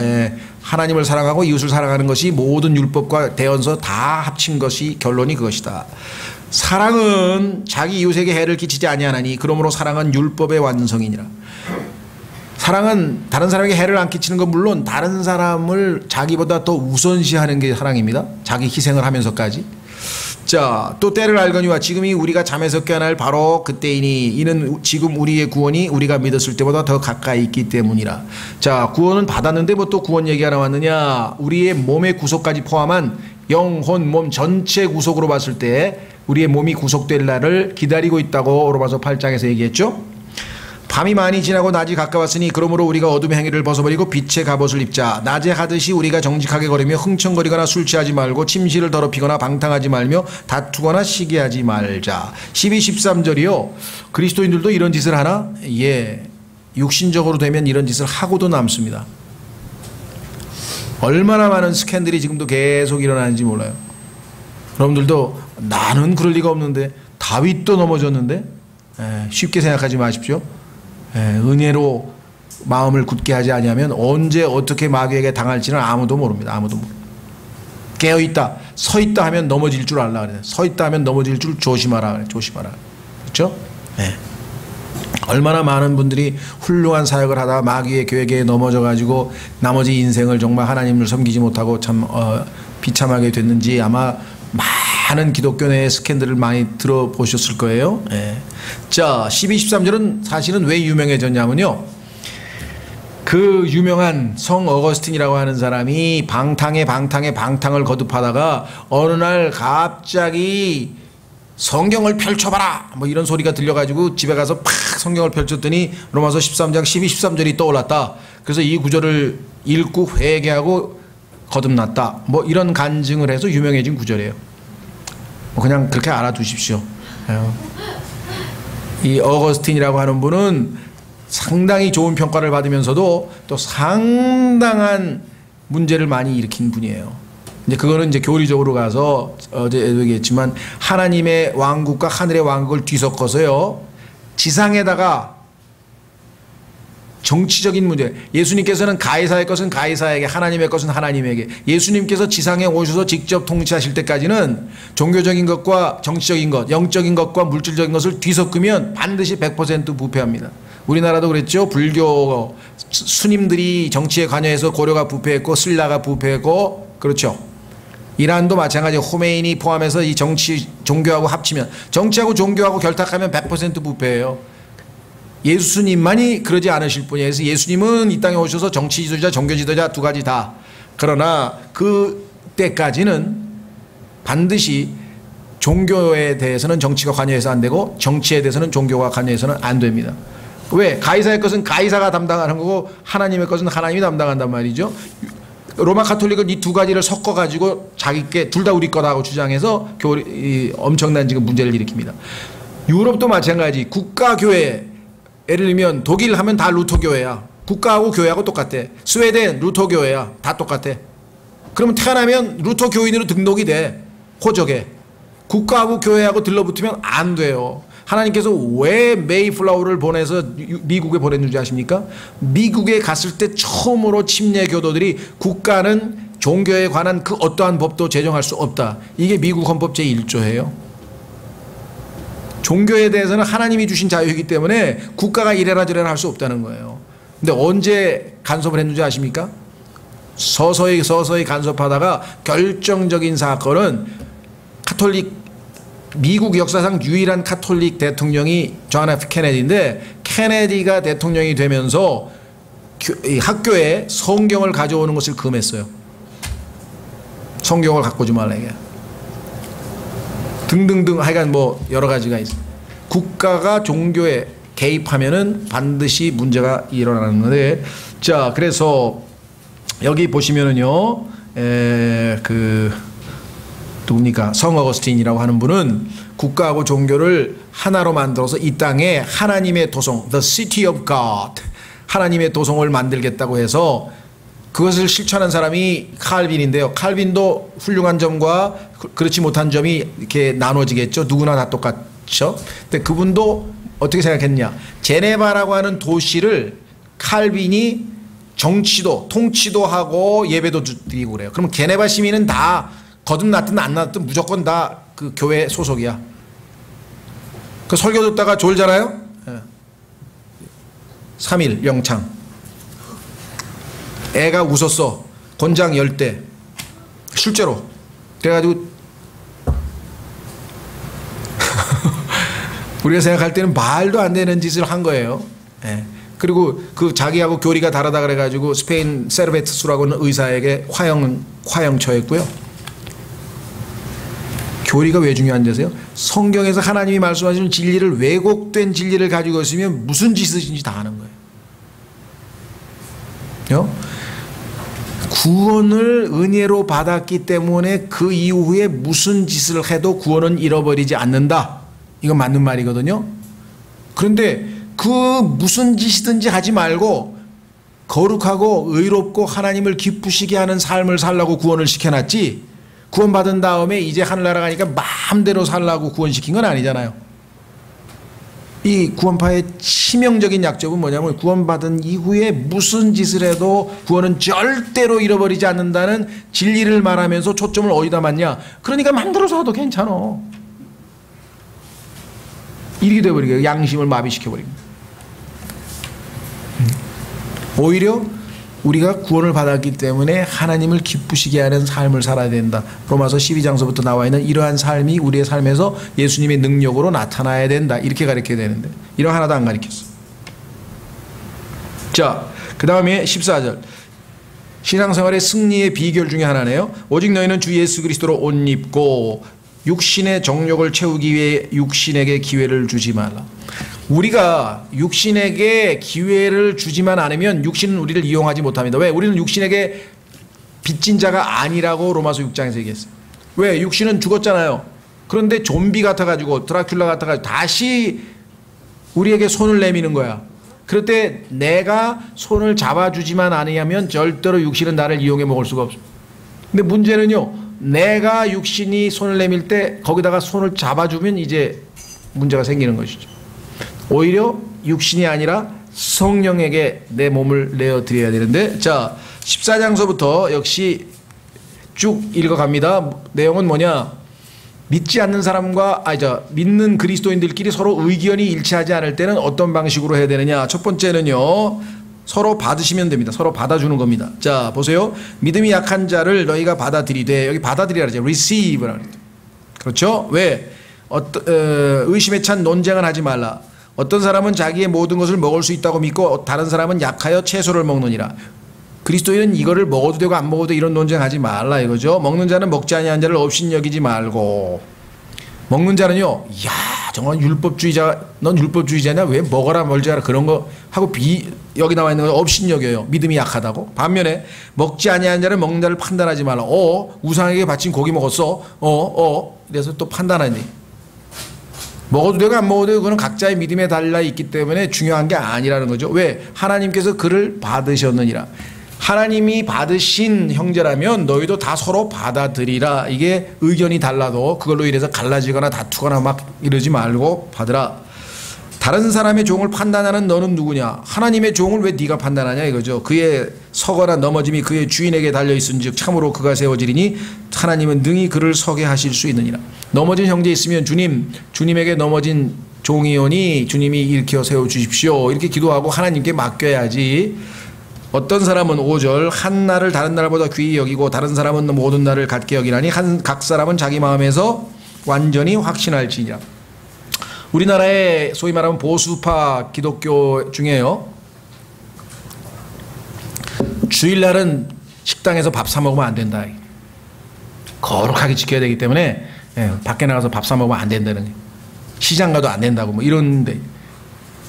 [SPEAKER 1] 하나님을 사랑하고 이웃을 사랑하는 것이 모든 율법과 대언서 다 합친 것이 결론이 그것이다. 사랑은 자기 이웃에게 해를 끼치지 아니하나니 그러므로 사랑은 율법의 완성이니라. 사랑은 다른 사람에게 해를 안 끼치는 건 물론 다른 사람을 자기보다 더 우선시하는 게 사랑입니다. 자기 희생을 하면서까지. 자, 또 때를 알거니와 지금이 우리가 잠에서 깨어날 바로 그때이니 이는 지금 우리의 구원이 우리가 믿었을 때보다 더 가까이 있기 때문이라. 자, 구원은 받았는데 뭐 또 구원 얘기가 나왔느냐. 우리의 몸의 구속까지 포함한 영혼, 몸 전체 구속으로 봤을 때 우리의 몸이 구속될 날을 기다리고 있다고 로마서 8장에서 얘기했죠. 밤이 많이 지나고 낮이 가까웠으니 그러므로 우리가 어둠의 행위를 벗어버리고 빛의 갑옷을 입자. 낮에 하듯이 우리가 정직하게 걸으며 흥청거리거나 술 취하지 말고 침실을 더럽히거나 방탕하지 말며 다투거나 시기하지 말자. 12, 13절이요. 그리스도인들도 이런 짓을 하나? 예. 육신적으로 되면 이런 짓을 하고도 남습니다. 얼마나 많은 스캔들이 지금도 계속 일어나는지 몰라요. 여러분들도 나는 그럴 리가 없는데 다윗도 넘어졌는데 쉽게 생각하지 마십시오. 은혜로 마음을 굳게 하지 아니하면 언제 어떻게 마귀에게 당할지는 아무도 모릅니다. 아무도 모릅니다. 깨어있다, 서있다 하면 넘어질 줄 알라 그래요. 서있다 하면 넘어질 줄 조심하라 그래요. 조심하라. 그렇죠? 얼마나 많은 분들이 훌륭한 사역을 하다가 마귀의 계획에 넘어져가지고 나머지 인생을 정말 하나님을 섬기지 못하고 참 비참하게 됐는지 아마 많은 기독교 내의 스캔들을 많이 들어보셨을 거예요. 자, 12, 13절은 사실은 왜 유명해졌냐면요. 그 유명한 성 어거스틴이라고 하는 사람이 방탕을 거듭하다가 어느 날 갑자기 성경을 펼쳐봐라 뭐 이런 소리가 들려가지고 집에 가서 팍 성경을 펼쳤더니 로마서 13장 12, 13절이 떠올랐다. 그래서 이 구절을 읽고 회개하고 거듭났다. 뭐 이런 간증을 해서 유명해진 구절이에요. 그냥 그렇게 알아두십시오. 이 어거스틴이라고 하는 분은 상당히 좋은 평가를 받으면서도 또 상당한 문제를 많이 일으킨 분이에요. 이제 그거는 이제 교리적으로 가서 어제 얘기했지만 하나님의 왕국과 하늘의 왕국을 뒤섞어서요. 지상에다가 정치적인 문제. 예수님께서는 가이사의 것은 가이사에게, 하나님의 것은 하나님에게. 예수님께서 지상에 오셔서 직접 통치하실 때까지는 종교적인 것과 정치적인 것, 영적인 것과 물질적인 것을 뒤섞으면 반드시 100% 부패합니다. 우리나라도 그랬죠. 불교 스님들이 정치에 관여해서 고려가 부패했고 신라가 부패했고 그렇죠. 이란도 마찬가지. 호메인이 포함해서 이 정치 종교하고 합치면 정치하고 종교하고 결탁하면 100% 부패예요. 예수님만이 그러지 않으실 뿐이에요. 그래서 예수님은 이 땅에 오셔서 정치 지도자, 종교 지도자 두 가지 다. 그러나 그 때까지는 반드시 종교에 대해서는 정치가 관여해서 안 되고 정치에 대해서는 종교가 관여해서는 안 됩니다. 왜? 가이사의 것은 가이사가 담당하는 거고 하나님의 것은 하나님이 담당한단 말이죠. 로마 카톨릭은 이 두 가지를 섞어가지고 자기께 둘 다 우리 거다고 주장해서 엄청난 지금 문제를 일으킵니다. 유럽도 마찬가지. 국가교회 예를 들면 독일 하면 다 루터교회야. 국가하고 교회하고 똑같아. 스웨덴 루터교회야. 다 똑같아. 그러면 태어나면 루터교인으로 등록이 돼. 호적에. 국가하고 교회하고 들러붙으면 안 돼요. 하나님께서 왜 메이플라워를 보내서 미국에 보냈는지 아십니까? 미국에 갔을 때 처음으로 침례 교도들이 국가는 종교에 관한 그 어떠한 법도 제정할 수 없다. 이게 미국 헌법 제1조예요. 종교에 대해서는 하나님이 주신 자유이기 때문에 국가가 이래라 저래라 할 수 없다는 거예요. 근데 언제 간섭을 했는지 아십니까? 서서히 간섭하다가 결정적인 사건은 미국 역사상 유일한 카톨릭 대통령이 존 F 케네디인데 케네디가 대통령이 되면서 학교에 성경을 가져오는 것을 금했어요. 성경을 갖고 오지 말라 이게. 등등등 하여간 뭐 여러 가지가 있어요. 국가가 종교에 개입하면은 반드시 문제가 일어나는데 자 그래서 여기 보시면은요 누굽니까? 성 어거스틴이라고 하는 분은 국가하고 종교를 하나로 만들어서 이 땅에 하나님의 도성, the city of God, 하나님의 도성을 만들겠다고 해서 그것을 실천한 사람이 칼빈인데요. 칼빈도 훌륭한 점과 그렇지 못한 점이 이렇게 나눠지겠죠. 누구나 다 똑같죠. 근데 그분도 어떻게 생각했냐? 제네바라고 하는 도시를 칼빈이 정치도 통치도 하고 예배도 드리고 그래요. 그럼 게네바 시민은 다 거듭났든 안 났든 무조건 다 그 교회 소속이야. 그 설교 듣다가 졸잖아요. 3일 영창. 애가 웃었어. 곤장 10대. 실제로. 그래가지고 우리가 생각할 때는 말도 안 되는 짓을 한 거예요. 그리고 그 자기하고 교리가 다르다 그래가지고 스페인 세르베트스라고 하는 의사에게 화형 처했고요. 교리가 왜 중요한지 아세요? 성경에서 하나님이 말씀하시는 진리를 왜곡된 진리를 가지고 있으면 무슨 짓이든지 다 하는 거예요. 구원을 은혜로 받았기 때문에 그 이후에 무슨 짓을 해도 구원은 잃어버리지 않는다. 이건 맞는 말이거든요. 그런데 그 무슨 짓이든지 하지 말고 거룩하고 의롭고 하나님을 기쁘시게 하는 삶을 살라고 구원을 시켜놨지, 구원받은 다음에 이제 하늘나라 가니까 마음대로 살라고 구원시킨 건 아니잖아요. 이 구원파의 치명적인 약점은 뭐냐면 구원받은 이후에 무슨 짓을 해도 구원은 절대로 잃어버리지 않는다는 진리를 말하면서 초점을 어디다 맞냐? 그러니까 마음대로 살아도 괜찮아. 이렇게 돼버리게 양심을 마비시켜버립니다. 오히려 우리가 구원을 받았기 때문에 하나님을 기쁘시게 하는 삶을 살아야 된다. 로마서 12장서부터 나와 있는 이러한 삶이 우리의 삶에서 예수님의 능력으로 나타나야 된다. 이렇게 가르쳐야 되는데 이런 하나도 안 가르쳤어. 자, 그 다음에 14절. 신앙생활의 승리의 비결 중에 하나네요. 오직 너희는 주 예수 그리스도로 옷 입고 육신의 정욕을 채우기 위해 육신에게 기회를 주지 말라. 우리가 육신에게 기회를 주지만 않으면 육신은 우리를 이용하지 못합니다. 왜? 우리는 육신에게 빚진 자가 아니라고 로마서 6장에서 얘기했어요. 왜? 육신은 죽었잖아요. 그런데 좀비 같아가지고 드라큘라 같아가지고 다시 우리에게 손을 내미는 거야. 그럴 때 내가 손을 잡아주지만 않으면 절대로 육신은 나를 이용해 먹을 수가 없어. 근데 문제는요, 내가 육신이 손을 내밀 때 거기다가 손을 잡아주면 이제 문제가 생기는 것이죠. 오히려 육신이 아니라 성령에게 내 몸을 내어드려야 되는데, 자, 14장서부터 역시 쭉 읽어갑니다. 내용은 뭐냐? 믿지 않는 사람과 믿는 그리스도인들끼리 서로 의견이 일치하지 않을 때는 어떤 방식으로 해야 되느냐? 첫 번째는요, 서로 받으시면 됩니다. 서로 받아주는 겁니다. 자, 보세요. 믿음이 약한 자를 너희가 받아들이되, 여기 받아들이라 그러죠. receive라 그러죠. 그렇죠? 왜? 의심에 찬 논쟁은 하지 말라. 어떤 사람은 자기의 모든 것을 먹을 수 있다고 믿고 다른 사람은 약하여 채소를 먹느니라. 그리스도인은 이거를 먹어도 되고 안 먹어도 이런 논쟁하지 말라 이거죠. 먹는 자는 먹지 아니한 자를 업신여기지 말고. 먹는 자는요, 야, 정말 율법주의자, 넌 율법주의자냐? 왜 먹어라 멀지하라 그런 거 하고 여기 나와 있는 거 업신여겨요. 믿음이 약하다고. 반면에 먹지 아니한 자를 먹는 자를 판단하지 말라. 우상에게 바친 고기 먹었어. 그래서 또 판단하니. 먹어도 되고 안 먹어도 되고 그건 각자의 믿음에 달라 있기 때문에 중요한 게 아니라는 거죠. 왜? 하나님께서 그를 받으셨느니라. 하나님이 받으신 형제라면 너희도 다 서로 받아들이라. 이게 의견이 달라도 그걸로 인해서 갈라지거나 다투거나 막 이러지 말고 받으라. 다른 사람의 종을 판단하는 너는 누구냐? 하나님의 종을 왜 네가 판단하냐 이거죠. 그의 서거나 넘어짐이 그의 주인에게 달려있은즉 참으로 그가 세워지리니 하나님은 능히 그를 서게 하실 수 있느니라. 넘어진 형제 있으면 주님에게 넘어진 종이오니 주님이 일으켜 세워주십시오. 이렇게 기도하고 하나님께 맡겨야지. 어떤 사람은 5절 한 날을 다른 날보다 귀히 여기고 다른 사람은 모든 날을 같게 여기라니 각 사람은 자기 마음에서 완전히 확신할지니라. 우리나라의 소위 말하면 보수파 기독교 중에요, 주일날은 식당에서 밥 사 먹으면 안 된다. 거룩하게 지켜야 되기 때문에 밖에 나가서 밥 사 먹으면 안 된다는, 시장 가도 안 된다고 뭐 이런데,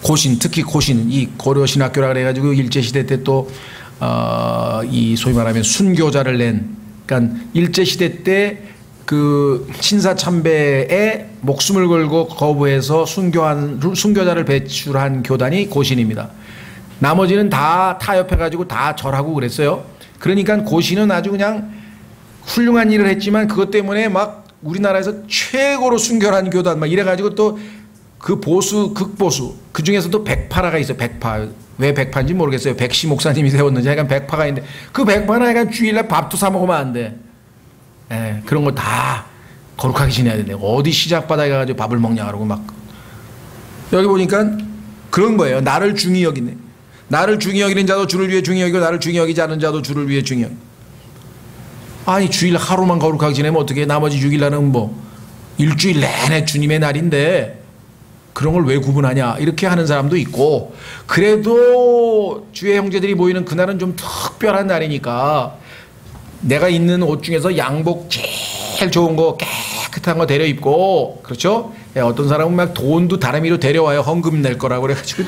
[SPEAKER 1] 고신, 특히 고신, 이 고려신학교라 그래가지고 일제시대 때 또 이 소위 말하면 순교자를 낸, 그러니까 일제시대 때 그 신사참배에 목숨을 걸고 거부해서 순교자를 배출한 교단이 고신입니다. 나머지는 다 타협해가지고 다 절하고 그랬어요. 그러니까 고신은 아주 그냥 훌륭한 일을 했지만 그것 때문에 막 우리나라에서 최고로 순결한 교단 막 이래가지고 또 그 보수, 극보수, 그 중에서도 백파라가 있어요. 백파. 왜 백파인지 모르겠어요. 백시 목사님이 세웠는지 약간 백파가 있는데 그 백파는 약간 주일날 밥도 사 먹으면 안 돼. 예, 그런 거 다 거룩하게 지내야 된대. 어디 시작바닥에 가지고 밥을 먹냐 그러고 막. 여기 보니까 그런 거예요. 나를 중히 여기네. 나를 중히 여기는 자도 주를 위해 중히 여기고 나를 중히 여기지 않는 자도 주를 위해 중히 여기. 아니 주일 하루만 거룩하게 지내면 어떻게 나머지 6일날은 뭐 일주일 내내 주님의 날인데 그런 걸 왜 구분하냐 이렇게 하는 사람도 있고, 그래도 주의 형제들이 모이는 그날은 좀 특별한 날이니까 내가 입는 옷 중에서 양복 제일 좋은 거 깨끗한 거 데려 입고, 그렇죠? 어떤 사람은 막 돈도 다리미로 데려와요. 헌금 낼 거라고 그래가지고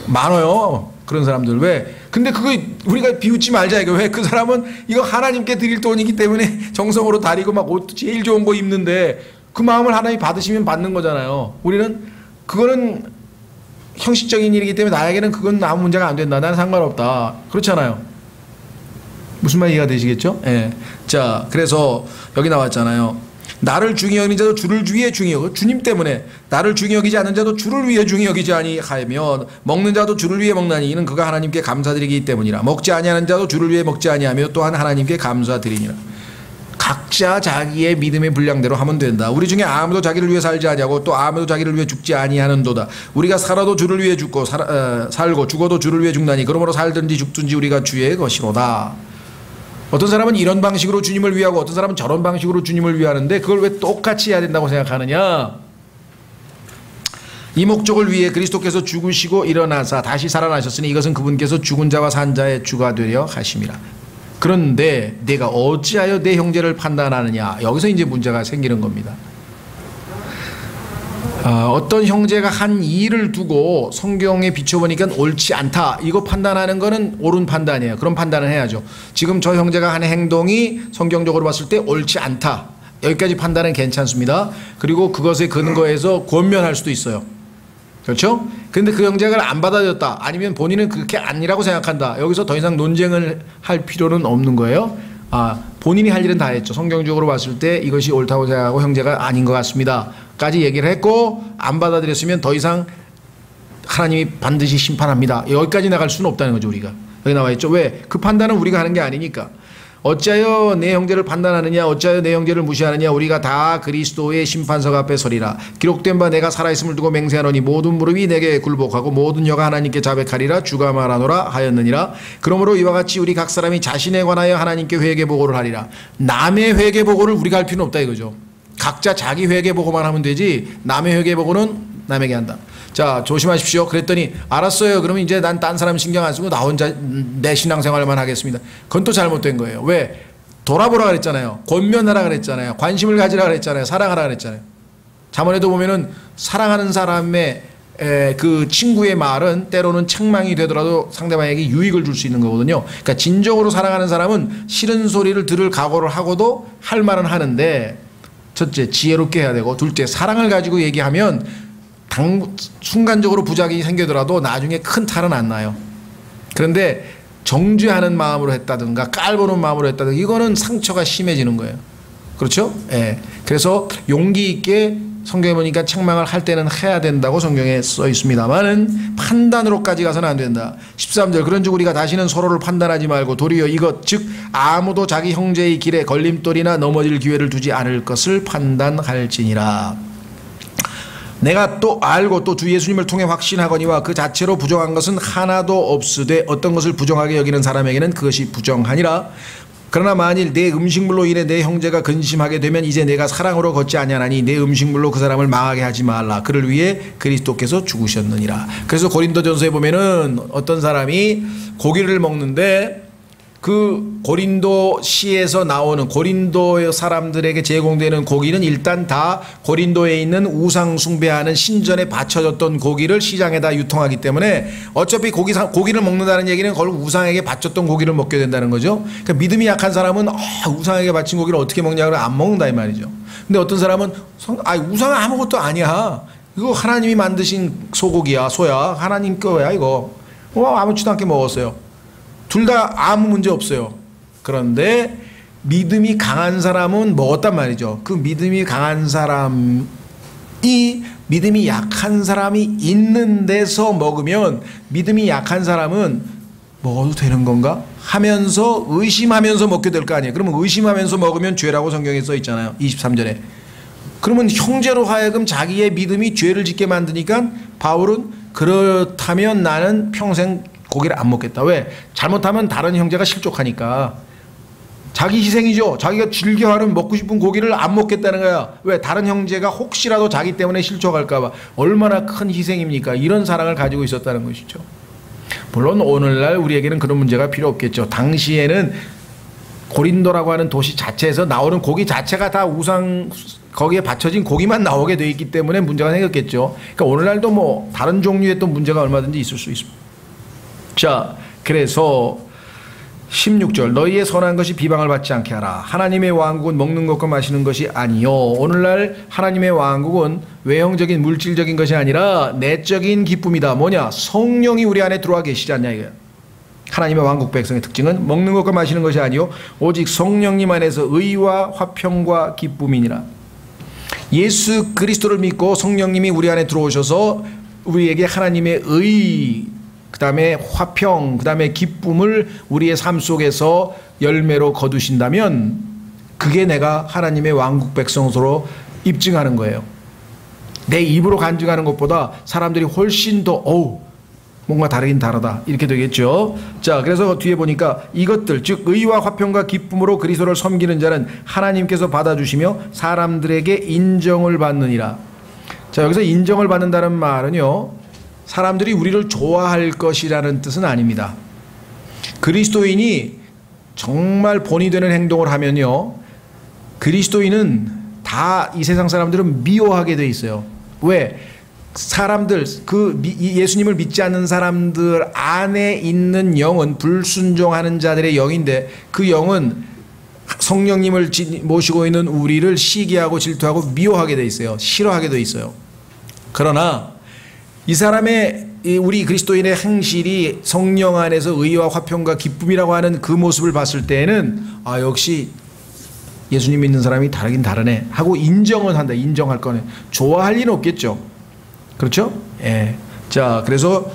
[SPEAKER 1] 많아요 그런 사람들. 왜? 근데 그거 우리가 비웃지 말자 이거. 왜? 그 사람은 이거 하나님께 드릴 돈이기 때문에 정성으로 다리고 막 옷도 제일 좋은 거 입는데 그 마음을 하나님이 받으시면 받는 거잖아요. 우리는 그거는 형식적인 일이기 때문에 나에게는 그건 아무 문제가 안 된다. 나는 상관없다. 그렇잖아요. 무슨 말 이해가 되시겠죠? 예. 자, 그래서 여기 나왔잖아요. 나를 중히 여기는 자도 주를 위해 중히 여기고, 주님 때문에 나를 중히 여기지 않는 자도 주를 위해 중히 여기지 아니하며 먹는 자도 주를 위해 먹나니 이는 그가 하나님께 감사드리기 때문이라. 먹지 아니하는 자도 주를 위해 먹지 아니하며 또한 하나님께 감사드리니라. 각자 자기의 믿음의 분량대로 하면 된다. 우리 중에 아무도 자기를 위해 살지 아니하고 또 아무도 자기를 위해 죽지 아니하는도다. 우리가 살아도 주를 위해 죽고 살고 죽어도 주를 위해 죽나니 그러므로 살든지 죽든지 우리가 주의 것이로다. 어떤 사람은 이런 방식으로 주님을 위하고 어떤 사람은 저런 방식으로 주님을 위하는데 그걸 왜 똑같이 해야 된다고 생각하느냐. 이 목적을 위해 그리스도께서 죽으시고 일어나사 다시 살아나셨으니 이것은 그분께서 죽은 자와 산 자의 주가 되려 하심이라. 그런데 내가 어찌하여 내 형제를 판단하느냐. 여기서 이제 문제가 생기는 겁니다. 어떤 형제가 한 일을 두고 성경에 비춰보니까 옳지 않다, 이거 판단하는 거는 옳은 판단이에요. 그런 판단을 해야죠. 지금 저 형제가 하는 행동이 성경적으로 봤을 때 옳지 않다, 여기까지 판단은 괜찮습니다. 그리고 그것에 근거해서 권면할 수도 있어요. 그렇죠? 근데 그 형제가 안 받아줬다, 아니면 본인은 그렇게 아니라고 생각한다, 여기서 더 이상 논쟁을 할 필요는 없는 거예요. 본인이 할 일은 다 했죠. 성경적으로 봤을 때 이것이 옳다고 생각하고 형제가 아닌 것 같습니다 까지 얘기를 했고, 안 받아들였으면 더 이상 하나님이 반드시 심판합니다, 여기까지 나갈 수는 없다는 거죠. 우리가 여기 나와 있죠. 왜? 그 판단은 우리가 하는 게 아니니까. 어찌하여 내 형제를 판단하느냐, 어찌하여 내 형제를 무시하느냐, 우리가 다 그리스도의 심판석 앞에 서리라. 기록된 바 내가 살아있음을 두고 맹세하노니 모든 무릎이 내게 굴복하고 모든 혀가 하나님께 자백하리라 주가 말하노라 하였느니라. 그러므로 이와 같이 우리 각 사람이 자신에 관하여 하나님께 회개보고를 하리라. 남의 회개보고를 우리가 할 필요는 없다 이거죠. 각자 자기 회개보고만 하면 되지 남의 회개보고는 남에게 한다. 자, 조심하십시오. 그랬더니 알았어요, 그러면 이제 난 딴 사람 신경 안 쓰고 나 혼자 내 신앙생활만 하겠습니다. 그건 또 잘못된 거예요. 왜? 돌아보라 그랬잖아요. 권면하라 그랬잖아요. 관심을 가지라 그랬잖아요. 사랑하라 그랬잖아요. 잠언에도 보면은 사랑하는 사람의 그 친구의 말은 때로는 책망이 되더라도 상대방에게 유익을 줄 수 있는 거거든요. 그러니까 진정으로 사랑하는 사람은 싫은 소리를 들을 각오를 하고도 할 말은 하는데, 첫째 지혜롭게 해야 되고, 둘째 사랑을 가지고 얘기하면 순간적으로 부작용이 생기더라도 나중에 큰 탈은 안 나요. 그런데 정죄하는 마음으로 했다든가 깔보는 마음으로 했다든가 이거는 상처가 심해지는 거예요. 그렇죠? 예. 그래서 용기 있게 성경에 보니까 책망을 할 때는 해야 된다고 성경에 써 있습니다만은 판단으로까지 가서는 안 된다. 13절 그런즉 우리가 다시는 서로를 판단하지 말고 도리어 이것 즉 아무도 자기 형제의 길에 걸림돌이나 넘어질 기회를 두지 않을 것을 판단할지니라. 내가 또 알고 또 주 예수님을 통해 확신하거니와 그 자체로 부정한 것은 하나도 없으되 어떤 것을 부정하게 여기는 사람에게는 그것이 부정하니라. 그러나 만일 내 음식물로 인해 내 형제가 근심하게 되면 이제 내가 사랑으로 걷지 아니하나니 내 음식물로 그 사람을 망하게 하지 말라. 그를 위해 그리스도께서 죽으셨느니라. 그래서 고린도전서에 보면은 어떤 사람이 고기를 먹는데 그 고린도시에서 나오는 고린도 사람들에게 제공되는 고기는 일단 다 고린도에 있는 우상 숭배하는 신전에 바쳐졌던 고기를 시장에다 유통하기 때문에 어차피 고기를 먹는다는 얘기는 그걸 우상에게 바쳤던 고기를 먹게 된다는 거죠. 그러니까 믿음이 약한 사람은 우상에게 바친 고기를 어떻게 먹냐 그러면 안 먹는다 이 말이죠. 근데 어떤 사람은 우상은 아무것도 아니야, 이거 하나님이 만드신 소고기야, 소야, 하나님 거야, 이거 아무렇지도 않게 먹었어요. 둘 다 아무 문제 없어요. 그런데 믿음이 강한 사람은 먹었단 말이죠. 그 믿음이 강한 사람이 믿음이 약한 사람이 있는 데서 먹으면 믿음이 약한 사람은 먹어도 되는 건가? 하면서 의심하면서 먹게 될 거 아니에요. 그러면 의심하면서 먹으면 죄라고 성경에 써 있잖아요. 23절에. 그러면 형제로 하여금 자기의 믿음이 죄를 짓게 만드니까 바울은 그렇다면 나는 평생 고기를 안 먹겠다. 왜? 잘못하면 다른 형제가 실족하니까. 자기 희생이죠. 자기가 즐겨하는 먹고 싶은 고기를 안 먹겠다는 거야. 왜? 다른 형제가 혹시라도 자기 때문에 실족할까 봐. 얼마나 큰 희생입니까? 이런 사랑을 가지고 있었다는 것이죠. 물론 오늘날 우리에게는 그런 문제가 필요 없겠죠. 당시에는 고린도라고 하는 도시 자체에서 나오는 고기 자체가 다 우상, 거기에 받쳐진 고기만 나오게 돼 있기 때문에 문제가 생겼겠죠. 그러니까 오늘날도 뭐 다른 종류의 또 문제가 얼마든지 있을 수 있습니다. 자, 그래서 16절 너희의 선한 것이 비방을 받지 않게 하라. 하나님의 왕국은 먹는 것과 마시는 것이 아니요. 오늘날 하나님의 왕국은 외형적인 물질적인 것이 아니라 내적인 기쁨이다. 뭐냐? 성령이 우리 안에 들어와 계시지 않냐 이거야. 하나님의 왕국 백성의 특징은 먹는 것과 마시는 것이 아니요 오직 성령님 안에서 의와 화평과 기쁨이니라. 예수 그리스도를 믿고 성령님이 우리 안에 들어오셔서 우리에게 하나님의 의, 그 다음에 화평, 그 다음에 기쁨을 우리의 삶 속에서 열매로 거두신다면 그게 내가 하나님의 왕국 백성으로 입증하는 거예요. 내 입으로 간증하는 것보다 사람들이 훨씬 더 뭔가 다르긴 다르다 이렇게 되겠죠. 자, 그래서 뒤에 보니까 이것들 즉 의와 화평과 기쁨으로 그리스도를 섬기는 자는 하나님께서 받아주시며 사람들에게 인정을 받느니라. 자, 여기서 인정을 받는다는 말은요, 사람들이 우리를 좋아할 것이라는 뜻은 아닙니다. 그리스도인이 정말 본이 되는 행동을 하면요, 그리스도인은 다 이 세상 사람들은 미워하게 돼 있어요. 왜? 사람들, 예수님을 믿지 않는 사람들 안에 있는 영은 불순종하는 자들의 영인데 그 영은 성령님을 모시고 있는 우리를 시기하고 질투하고 미워하게 돼 있어요. 싫어하게 돼 있어요. 그러나 이 사람의, 우리 그리스도인의 행실이 성령 안에서 의와 화평과 기쁨이라고 하는 그 모습을 봤을 때에는 역시 예수님 믿는 사람이 다르긴 다르네 하고 인정은 한다. 인정할 거네. 좋아할 리는 없겠죠. 그렇죠? 예. 자, 그래서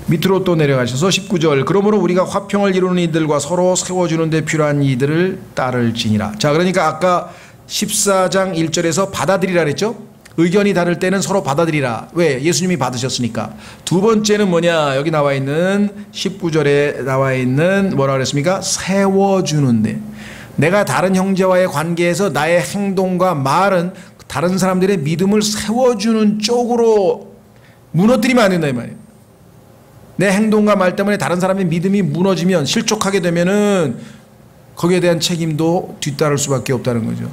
[SPEAKER 1] 밑으로 또 내려가셔서 19절 그러므로 우리가 화평을 이루는 이들과 서로 세워주는 데 필요한 이들을 따를지니라. 자, 그러니까 아까 14장 1절에서 받아들이라 그랬죠? 의견이 다를 때는 서로 받아들이라. 왜? 예수님이 받으셨으니까. 두 번째는 뭐냐? 여기 나와 있는 19절에 나와 있는 뭐라 그랬습니까? 세워주는데. 내가 다른 형제와의 관계에서 나의 행동과 말은 다른 사람들의 믿음을 세워주는 쪽으로 무너뜨리면 안 된다 이 말이에요. 내 행동과 말 때문에 다른 사람의 믿음이 무너지면, 실족하게 되면은 거기에 대한 책임도 뒤따를 수밖에 없다는 거죠.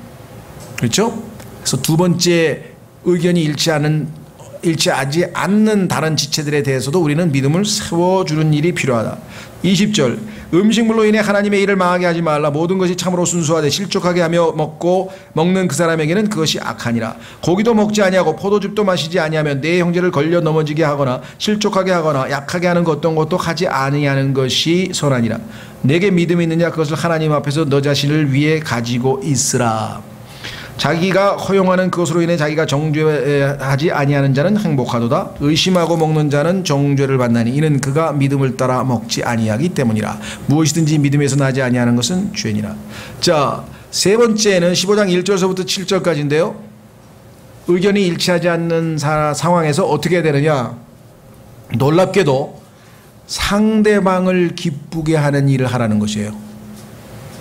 [SPEAKER 1] 그렇죠? 그래서 두 번째 의견이 일치하지 않는 다른 지체들에 대해서도 우리는 믿음을 세워주는 일이 필요하다. 20절 음식물로 인해 하나님의 일을 망하게 하지 말라. 모든 것이 참으로 순수하되 실족하게 하며 먹는 그 사람에게는 그것이 악하니라. 고기도 먹지 아니하고 포도즙도 마시지 아니하면 내 형제를 걸려 넘어지게 하거나 실족하게 하거나 약하게 하는 어떤 것도 하지 아니하는 것이 선하니라. 내게 믿음이 있느냐? 그것을 하나님 앞에서 너 자신을 위해 가지고 있으라. 자기가 허용하는 그것으로 인해 자기가 정죄하지 아니하는 자는 행복하도다. 의심하고 먹는 자는 정죄를 받나니 이는 그가 믿음을 따라 먹지 아니하기 때문이라. 무엇이든지 믿음에서 나지 아니하는 것은 죄니라. 자, 세 번째는 15장 1절서부터 7절까지인데요. 의견이 일치하지 않는 상황에서 어떻게 해야 되느냐? 놀랍게도 상대방을 기쁘게 하는 일을 하라는 것이에요.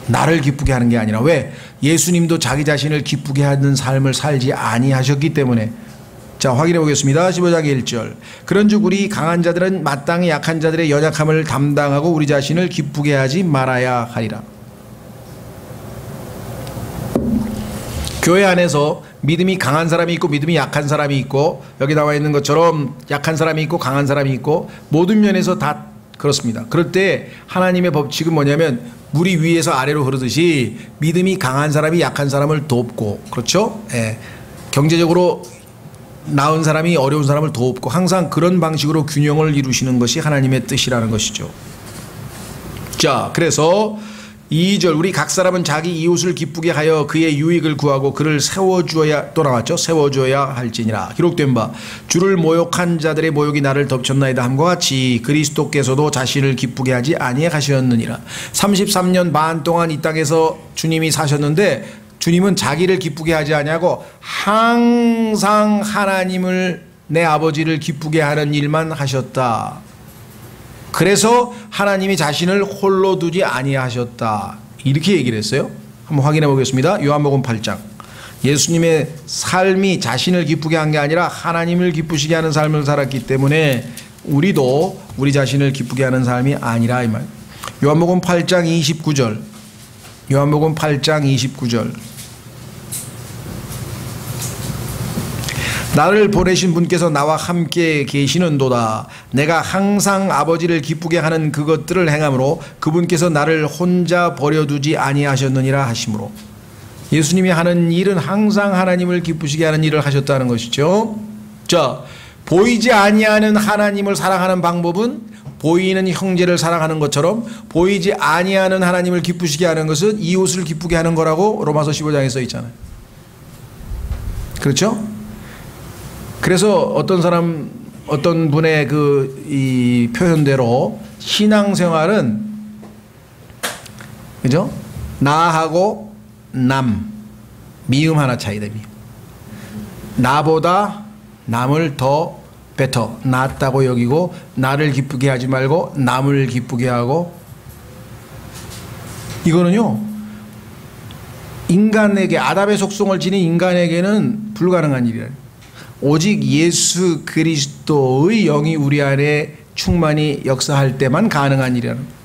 [SPEAKER 1] 나를 기쁘게 하는 게 아니라. 왜? 예수님도 자기 자신을 기쁘게 하는 삶을 살지 아니하셨기 때문에. 자, 확인해 보겠습니다. 15장 1절 그런즉 우리 강한 자들은 마땅히 약한 자들의 연약함을 담당하고 우리 자신을 기쁘게 하지 말아야 하리라. 교회 안에서 믿음이 강한 사람이 있고 믿음이 약한 사람이 있고, 여기 나와 있는 것처럼 약한 사람이 있고 강한 사람이 있고, 모든 면에서 다 그렇습니다. 그럴 때 하나님의 법칙은 뭐냐면 물이 위에서 아래로 흐르듯이 믿음이 강한 사람이 약한 사람을 돕고, 그렇죠? 예. 경제적으로 나은 사람이 어려운 사람을 돕고, 항상 그런 방식으로 균형을 이루시는 것이 하나님의 뜻이라는 것이죠. 자, 그래서 2절 우리 각 사람은 자기 이웃을 기쁘게 하여 그의 유익을 구하고 그를 세워주어야 또 나왔죠. 세워주어야 할지니라. 기록된 바 주를 모욕한 자들의 모욕이 나를 덮쳤나이다 함과 같이 그리스도께서도 자신을 기쁘게 하지 아니하셨느니라. 33년 반 동안 이 땅에서 주님이 사셨는데 주님은 자기를 기쁘게 하지 아니하고 항상 하나님을 내 아버지를 기쁘게 하는 일만 하셨다. 그래서 하나님이 자신을 홀로 두지 아니하셨다. 이렇게 얘기를 했어요. 한번 확인해 보겠습니다. 요한복음 8장. 예수님의 삶이 자신을 기쁘게 한 게 아니라 하나님을 기쁘시게 하는 삶을 살았기 때문에 우리도 우리 자신을 기쁘게 하는 삶이 아니라 이 말. 요한복음 8장 29절. 요한복음 8장 29절. 나를 보내신 분께서 나와 함께 계시는도다. 내가 항상 아버지를 기쁘게 하는 그것들을 행함으로 그분께서 나를 혼자 버려두지 아니하셨느니라 하시므로. 예수님이 하는 일은 항상 하나님을 기쁘시게 하는 일을 하셨다는 것이죠. 자, 보이지 아니하는 하나님을 사랑하는 방법은 보이는 형제를 사랑하는 것처럼 보이지 아니하는 하나님을 기쁘시게 하는 것은 이웃을 기쁘게 하는 거라고 로마서 15장에 써 있잖아요. 그렇죠? 그래서 어떤 분의 이 표현대로 신앙생활은 그죠? 나하고 남 미음 하나 차이 됩니다. 나보다 남을 더 better 낫다고 여기고 나를 기쁘게 하지 말고 남을 기쁘게 하고 이거는요 인간에게 아담의 속성을 지닌 인간에게는 불가능한 일이에요. 오직 예수 그리스도의 영이 우리 안에 충만히 역사할 때만 가능한 일이라는.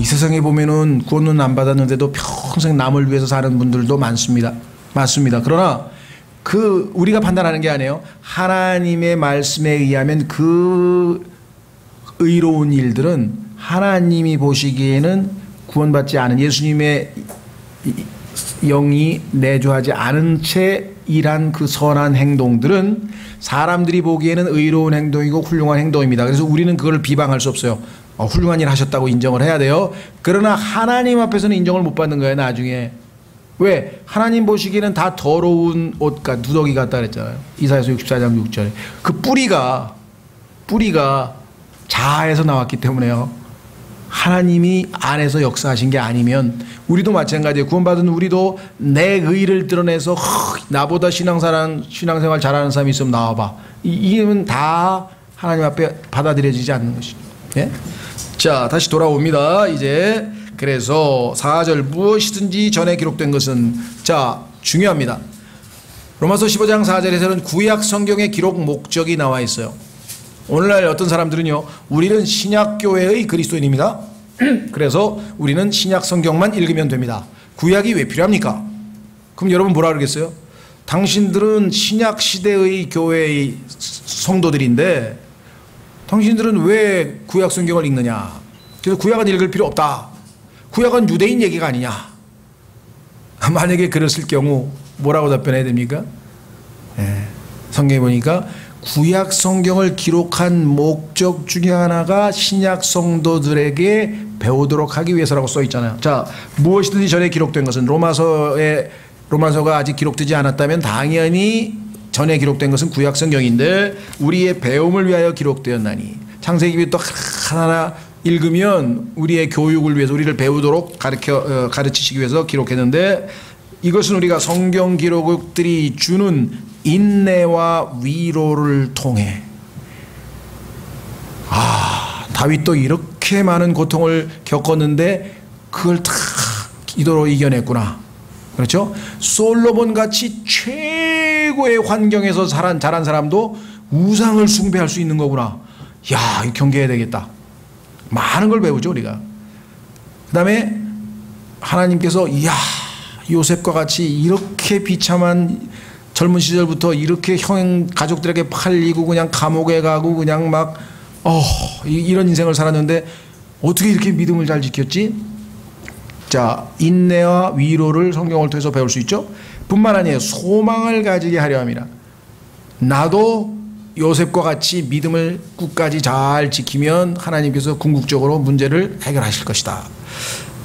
[SPEAKER 1] 이 세상에 보면은 구원은 안 받았는데도 평생 남을 위해서 사는 분들도 많습니다. 맞습니다. 그러나 우리가 판단하는 게 아니에요. 하나님의 말씀에 의하면 그 의로운 일들은 하나님이 보시기에는 구원받지 않은 예수님의 영이 내주하지 않은 채 일한 그 선한 행동들은 사람들이 보기에는 의로운 행동이고 훌륭한 행동입니다. 그래서 우리는 그걸 비방할 수 없어요. 훌륭한 일 하셨다고 인정을 해야 돼요. 그러나 하나님 앞에서는 인정을 못 받는 거예요. 나중에. 왜? 하나님 보시기에는 다 더러운 옷과 누더기 같다 그랬잖아요. 이사야서 64장 6절에. 그 뿌리가 자아에서 나왔기 때문에요. 하나님이 안에서 역사하신 게 아니면 우리도 마찬가지예요. 구원받은 우리도 내 의를 드러내서 나보다 신앙생활 잘하는 사람이 있으면 나와봐. 이게는 다 하나님 앞에 받아들여지지 않는 것이죠. 예? 자, 다시 돌아옵니다. 이제 그래서 4절 무엇이든지 전에 기록된 것은 자 중요합니다. 로마서 15장 4절에서는 구약 성경의 기록 목적이 나와 있어요. 오늘날 어떤 사람들은요 우리는 신약교회의 그리스도인입니다. 그래서 우리는 신약 성경만 읽으면 됩니다. 구약이 왜 필요합니까? 그럼 여러분 뭐라 그러겠어요? 당신들은 신약 시대의 교회의 성도들인데 당신들은 왜 구약 성경을 읽느냐? 그래서 구약은 읽을 필요 없다. 구약은 유대인 얘기가 아니냐? 만약에 그랬을 경우 뭐라고 답변해야 됩니까? 성경에 보니까 구약 성경을 기록한 목적 중에 하나가 신약 성도들에게 배우도록 하기 위해서라고 써 있잖아요. 자, 무엇이든지 전에 기록된 것은 로마서가 아직 기록되지 않았다면 당연히 전에 기록된 것은 구약 성경인데 우리의 배움을 위하여 기록되었나니. 창세기부터 하나하나 읽으면 우리의 교육을 위해서 우리를 배우도록 가르치시기 위해서 기록했는데 이것은 우리가 성경 기록들이 주는 인내와 위로를 통해 다윗도 이렇게 많은 고통을 겪었는데 그걸 다 기도로 이겨냈구나. 그렇죠? 솔로몬 같이 최고의 환경에서 자란 사람도 우상을 숭배할 수 있는 거구나. 야, 이거 경계해야 되겠다. 많은 걸 배우죠 우리가. 그 다음에 하나님께서 이야 요셉과 같이 이렇게 비참한 젊은 시절부터 이렇게 가족들에게 팔리고 그냥 감옥에 가고 그냥 막 이런 인생을 살았는데 어떻게 이렇게 믿음을 잘 지켰지? 자, 인내와 위로를 성경을 통해서 배울 수 있죠. 뿐만 아니에요. 소망을 가지게 하려 함이라. 나도 요셉과 같이 믿음을 끝까지 잘 지키면 하나님께서 궁극적으로 문제를 해결하실 것이다.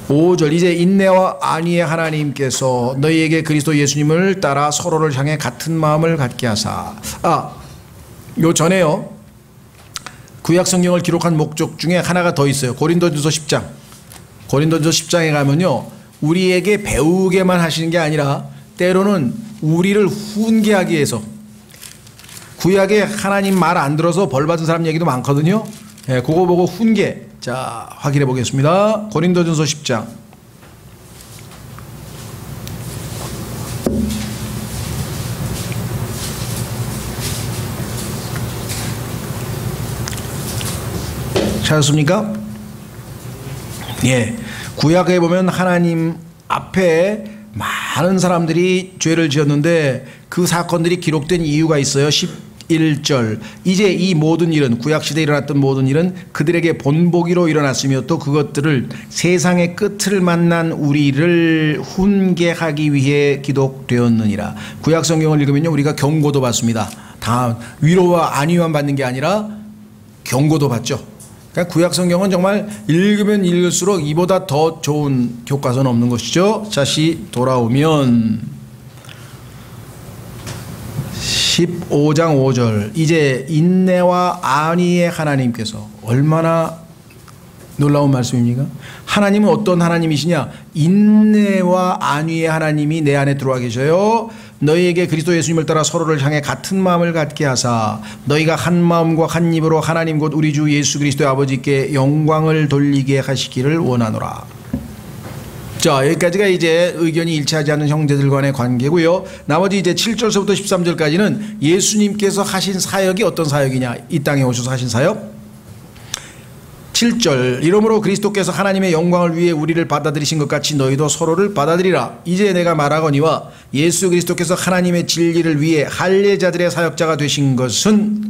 [SPEAKER 1] 5절 이제 인내와 안위의 하나님께서 너희에게 그리스도 예수님을 따라 서로를 향해 같은 마음을 갖게 하사. 요 전에요. 구약 성경을 기록한 목적 중에 하나가 더 있어요. 고린도전서 10장. 고린도전서 10장에 가면요. 우리에게 배우게만 하시는 게 아니라 때로는 우리를 훈계하기 위해서, 구약에 하나님 말 안 들어서 벌 받은 사람 얘기도 많거든요. 예, 그거 보고 훈계. 자, 확인해 보겠습니다. 고린도전서 10장. 찾았습니까? 예. 구약에 보면 하나님 앞에 많은 사람들이 죄를 지었는데 그 사건들이 기록된 이유가 있어요. 11절 이제 이 모든 일은, 구약시대에 일어났던 모든 일은 그들에게 본보기로 일어났으며 또 그것들을 세상의 끝을 만난 우리를 훈계하기 위해 기록되었느니라. 구약 성경을 읽으면요, 우리가 경고도 받습니다. 다 위로와 안위만 받는 게 아니라 경고도 받죠. 그러니까 구약 성경은 정말 읽으면 읽을수록 이보다 더 좋은 교과서는 없는 것이죠. 다시 돌아오면 15장 5절 이제 인내와 안위의 하나님께서, 얼마나 놀라운 말씀입니까? 하나님은 어떤 하나님이시냐? 인내와 안위의 하나님이 내 안에 들어와 계셔요. 너희에게 그리스도 예수님을 따라 서로를 향해 같은 마음을 갖게 하사 너희가 한 마음과 한 입으로 하나님 곧 우리 주 예수 그리스도의 아버지께 영광을 돌리게 하시기를 원하노라. 자, 여기까지가 이제 의견이 일치하지 않는 형제들 간의 관계고요. 나머지 이제 7절서부터 13절까지는 예수님께서 하신 사역이 어떤 사역이냐, 이 땅에 오셔서 하신 사역. 7절 이러므로 그리스도께서 하나님의 영광을 위해 우리를 받아들이신 것 같이 너희도 서로를 받아들이라. 이제 내가 말하거니와 예수 그리스도께서 하나님의 진리를 위해 할례자들의 사역자가 되신 것은,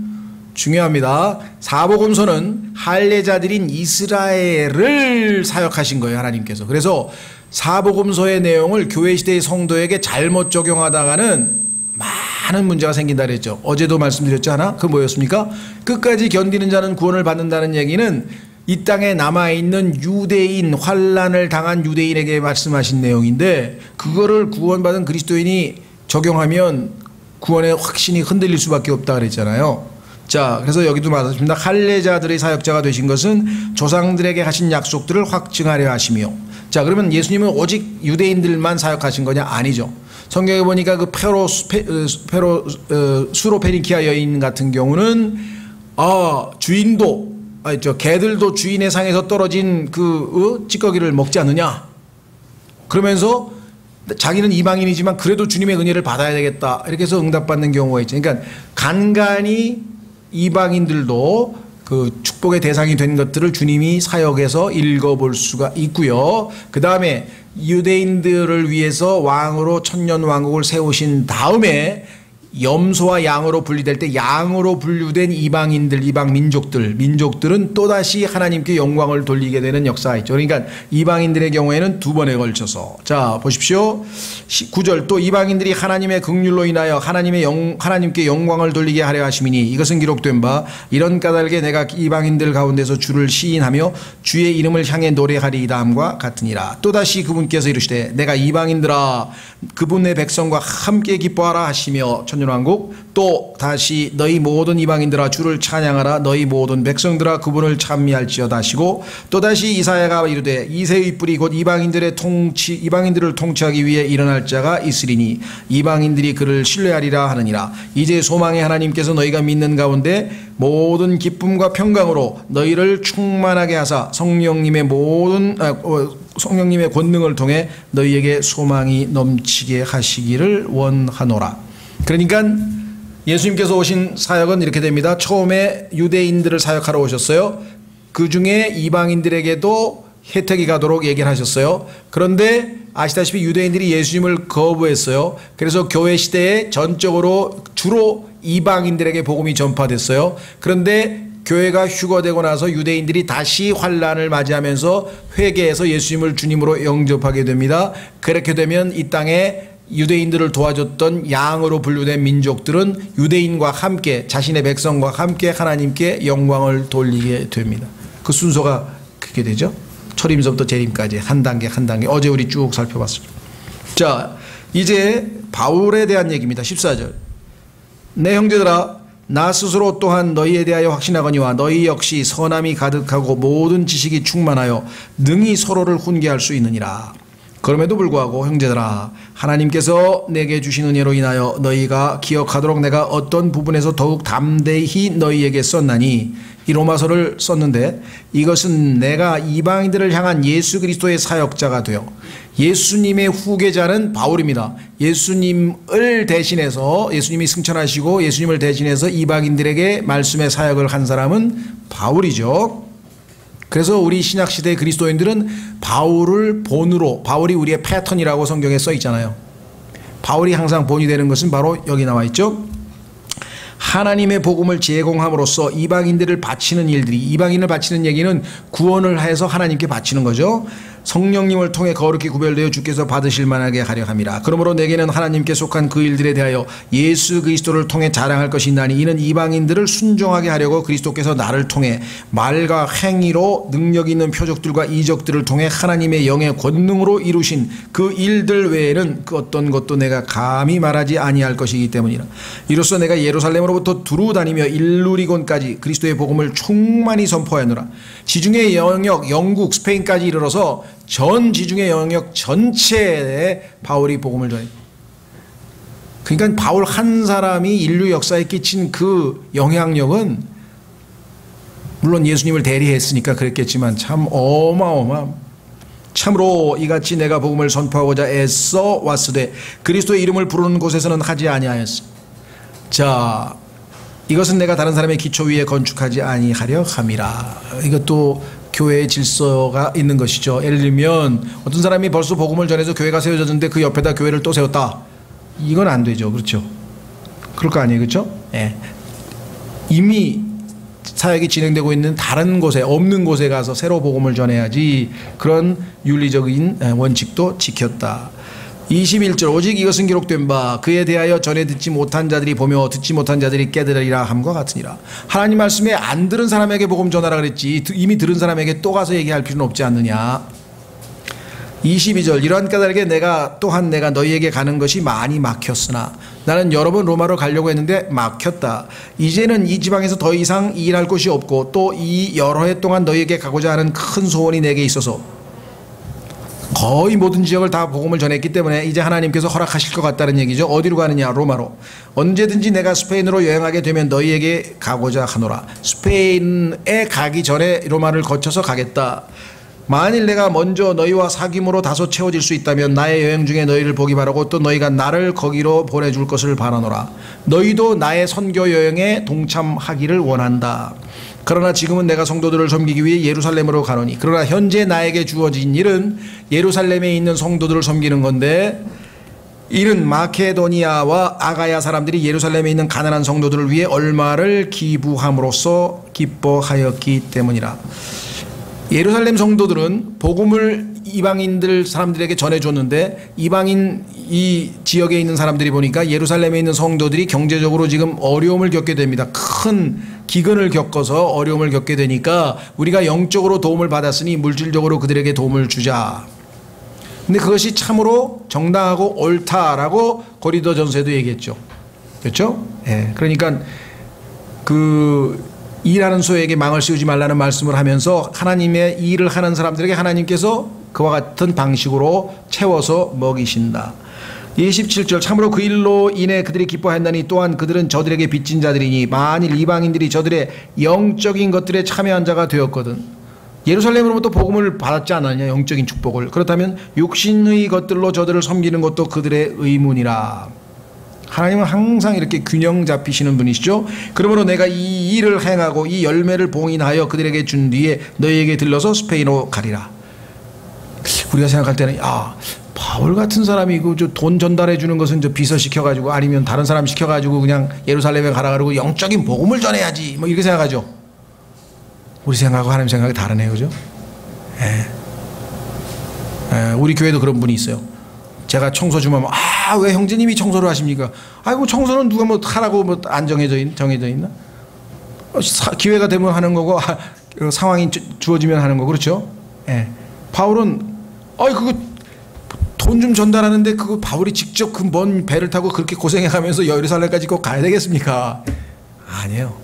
[SPEAKER 1] 중요합니다, 사복음서는 할례자들인 이스라엘을 사역하신 거예요, 하나님께서. 그래서 사복음서의 내용을 교회 시대의 성도에게 잘못 적용하다가는 많은 문제가 생긴다 그랬죠. 어제도 말씀드렸잖아. 그 뭐였습니까? 끝까지 견디는 자는 구원을 받는다는 얘기는 이 땅에 남아있는 유대인, 환난을 당한 유대인에게 말씀하신 내용인데, 그거를 구원받은 그리스도인이 적용하면 구원의 확신이 흔들릴 수밖에 없다 그랬잖아요. 자, 그래서 여기도 말씀드립니다. 할례자들의 사역자가 되신 것은 조상들에게 하신 약속들을 확증하려 하시며. 자, 그러면 예수님은 오직 유대인들만 사역하신 거냐? 아니죠. 성경에 보니까 그 수로페니키아 여인 같은 경우는 주인도, 개들도 주인의 상에서 떨어진 찌꺼기를 먹지 않느냐, 그러면서 자기는 이방인이지만 그래도 주님의 은혜를 받아야 되겠다, 이렇게 해서 응답받는 경우가 있죠. 그러니까 간간히 이방인들도 그 축복의 대상이 된 것들을 주님이 사역에서 읽어볼 수가 있고요. 그 다음에 유대인들을 위해서 왕으로 천년왕국을 세우신 다음에 염소와 양으로 분리될 때 양으로 분류된 이방인들, 이방 민족들은 또다시 하나님께 영광을 돌리게 되는 역사가 있죠. 그러니까 이방인들의 경우에는 두 번에 걸쳐서. 자, 보십시오. 9절 또 이방인들이 하나님의 긍휼로 인하여 하나님께 영광을 돌리게 하려 하심이니 이것은 기록된 바 이런 까닭에 내가 이방인들 가운데서 주를 시인하며 주의 이름을 향해 노래하리이다 함과 같으니라. 또다시 그분께서 이르시되 내가 이방인들아 그분의 백성과 함께 기뻐하라 하시며 천년왕국. 또 다시 너희 모든 이방인들아 주를 찬양하라. 너희 모든 백성들아 그분을 찬미할지어다 하시고, 또다시 이사야가 이르되 이새의 뿔이 곧 이방인들을 통치하기 위해 일어날 자가 있으리니 이방인들이 그를 신뢰하리라 하느니라. 이제 소망의 하나님께서 너희가 믿는 가운데 모든 기쁨과 평강으로 너희를 충만하게 하사 성령님의 권능을 통해 너희에게 소망이 넘치게 하시기를 원하노라. 그러니까 예수님께서 오신 사역은 이렇게 됩니다. 처음에 유대인들을 사역하러 오셨어요. 그 중에 이방인들에게도 혜택이 가도록 얘기를 하셨어요. 그런데 아시다시피 유대인들이 예수님을 거부했어요. 그래서 교회 시대에 전적으로 주로 이방인들에게 복음이 전파됐어요. 그런데 교회가 휴거되고 나서 유대인들이 다시 환란을 맞이하면서 회개해서 예수님을 주님으로 영접하게 됩니다. 그렇게 되면 이 땅에 유대인들을 도와줬던 양으로 분류된 민족들은 유대인과 함께, 자신의 백성과 함께 하나님께 영광을 돌리게 됩니다. 그 순서가 그렇게 되죠. 초림서부터 재림까지 한 단계 한 단계 어제 우리 쭉 살펴봤습니다. 자, 이제 바울에 대한 얘기입니다. 14절. 내 형제들아, 나 스스로 또한 너희에 대하여 확신하거니와 너희 역시 선함이 가득하고 모든 지식이 충만하여 능히 서로를 훈계할 수 있느니라. 그럼에도 불구하고 형제들아, 하나님께서 내게 주신 은혜로 인하여 너희가 기억하도록 내가 어떤 부분에서 더욱 담대히 너희에게 썼나니, 이 로마서를 썼는데 이것은 내가 이방인들을 향한 예수 그리스도의 사역자가 되어, 예수님의 후계자는 바울입니다. 예수님을 대신해서, 예수님이 승천하시고 예수님을 대신해서 이방인들에게 말씀의 사역을 한 사람은 바울이죠. 그래서 우리 신약시대 그리스도인들은 바울을 본으로, 바울이 우리의 패턴이라고 성경에 써 있잖아요. 바울이 항상 본이 되는 것은 바로 여기 나와 있죠. 하나님의 복음을 제공함으로써 이방인들을 바치는 일들이, 이방인을 바치는 얘기는 구원을 해서 하나님께 바치는 거죠. 성령님을 통해 거룩히 구별되어 주께서 받으실 만하게 하려 함이라. 그러므로 내게는 하나님께 속한 그 일들에 대하여 예수 그리스도를 통해 자랑할 것이 있나니, 이는 이방인들을 순종하게 하려고 그리스도께서 나를 통해 말과 행위로 능력 있는 표적들과 이적들을 통해 하나님의 영의 권능으로 이루신 그 일들 외에는 그 어떤 것도 내가 감히 말하지 아니할 것이기 때문이라. 이로써 내가 예루살렘으로부터 두루 다니며 일루리곤까지 그리스도의 복음을 충만히 선포하노라. 지중해 영역, 영국, 스페인까지 이르러서 전 지중해 영역 전체에 바울이 복음을 전해. 그러니까 바울 한 사람이 인류 역사에 끼친 그 영향력은, 물론 예수님을 대리했으니까 그랬겠지만 참 어마어마함. 참으로 이같이 내가 복음을 선포하고자 애써 왔으되 그리스도의 이름을 부르는 곳에서는 하지 아니하였으. 자, 이것은 내가 다른 사람의 기초 위에 건축하지 아니하려 함이라. 이것도 교회의 질서가 있는 것이죠. 예를 들면 어떤 사람이 벌써 복음을 전해서 교회가 세워졌는데 그 옆에다 교회를 또 세웠다. 이건 안 되죠. 그렇죠? 그럴 거 아니에요. 그렇죠? 예. 이미 사역이 진행되고 있는 다른 곳에, 없는 곳에 가서 새로 복음을 전해야지. 그런 윤리적인 원칙도 지켰다. 21절. 오직 이것은 기록된 바 그에 대하여 전에 듣지 못한 자들이 보며 듣지 못한 자들이 깨달으리라 함과 같으니라. 하나님 말씀에 안 들은 사람에게 복음 전하라 그랬지 이미 들은 사람에게 또 가서 얘기할 필요는 없지 않느냐. 22절. 이러한 까닭에 내가 또한 내가 너희에게 가는 것이 많이 막혔으나 나는 여러 번 로마로 가려고 했는데 막혔다. 이제는 이 지방에서 더 이상 일할 곳이 없고 또 이 여러 해 동안 너희에게 가고자 하는 큰 소원이 내게 있어서, 거의 모든 지역을 다 복음을 전했기 때문에 이제 하나님께서 허락하실 것 같다는 얘기죠. 어디로 가느냐? 로마로. 언제든지 내가 스페인으로 여행하게 되면 너희에게 가고자 하노라. 스페인에 가기 전에 로마를 거쳐서 가겠다. 만일 내가 먼저 너희와 사귐으로 다소 채워질 수 있다면 나의 여행 중에 너희를 보기 바라고 또 너희가 나를 거기로 보내줄 것을 바라노라. 너희도 나의 선교 여행에 동참하기를 원한다. 그러나 지금은 내가 성도들을 섬기기 위해 예루살렘으로 가노니, 그러나 현재 나에게 주어진 일은 예루살렘에 있는 성도들을 섬기는 건데, 이는 마케도니아와 아가야 사람들이 예루살렘에 있는 가난한 성도들을 위해 얼마를 기부함으로써 기뻐하였기 때문이라. 예루살렘 성도들은 복음을 이방인들 사람들에게 전해줬는데, 이방인 이 지역에 있는 사람들이 보니까 예루살렘에 있는 성도들이 경제적으로 지금 어려움을 겪게 됩니다. 큰 기근을 겪어서 어려움을 겪게 되니까 우리가 영적으로 도움을 받았으니 물질적으로 그들에게 도움을 주자. 근데 그것이 참으로 정당하고 옳다라고 고린도전서에도 얘기했죠. 그렇죠? 예. 그러니까 그 일하는 소에게 망을 씌우지 말라는 말씀을 하면서 하나님의 일을 하는 사람들에게 하나님께서 그와 같은 방식으로 채워서 먹이신다. 27절. 참으로 그 일로 인해 그들이 기뻐한다니 또한 그들은 저들에게 빚진 자들이니 만일 이방인들이 저들의 영적인 것들에 참여한 자가 되었거든. 예루살렘으로부터 복음을 받았지 않았냐, 영적인 축복을. 그렇다면 육신의 것들로 저들을 섬기는 것도 그들의 의문이라. 하나님은 항상 이렇게 균형 잡히시는 분이시죠. 그러므로 내가 이 일을 행하고 이 열매를 봉인하여 그들에게 준 뒤에 너희에게 들러서 스페인으로 가리라. 우리가 생각할 때는 바울 같은 사람이 돈 전달해 주는 것은 비서 시켜가지고 아니면 다른 사람 시켜가지고 그냥 예루살렘에 가라 그러고 영적인 복음을 전해야지 뭐 이렇게 생각하죠. 우리 생각하고 하나님 생각이 다르네요. 그죠? 우리 교회도 그런 분이 있어요. 제가 청소 좀 하면 왜 형제님이 청소를 하십니까? 아이고 청소는 누가 뭐 하라고 안 정해져 있나? 기회가 되면 하는 거고 상황이 주어지면 하는 거. 그렇죠? 바울은 그거 돈 좀 전달하는데 그거 바울이 직접 그 먼 배를 타고 그렇게 고생해가면서 예루살렘까지 꼭 가야 되겠습니까? 아니에요.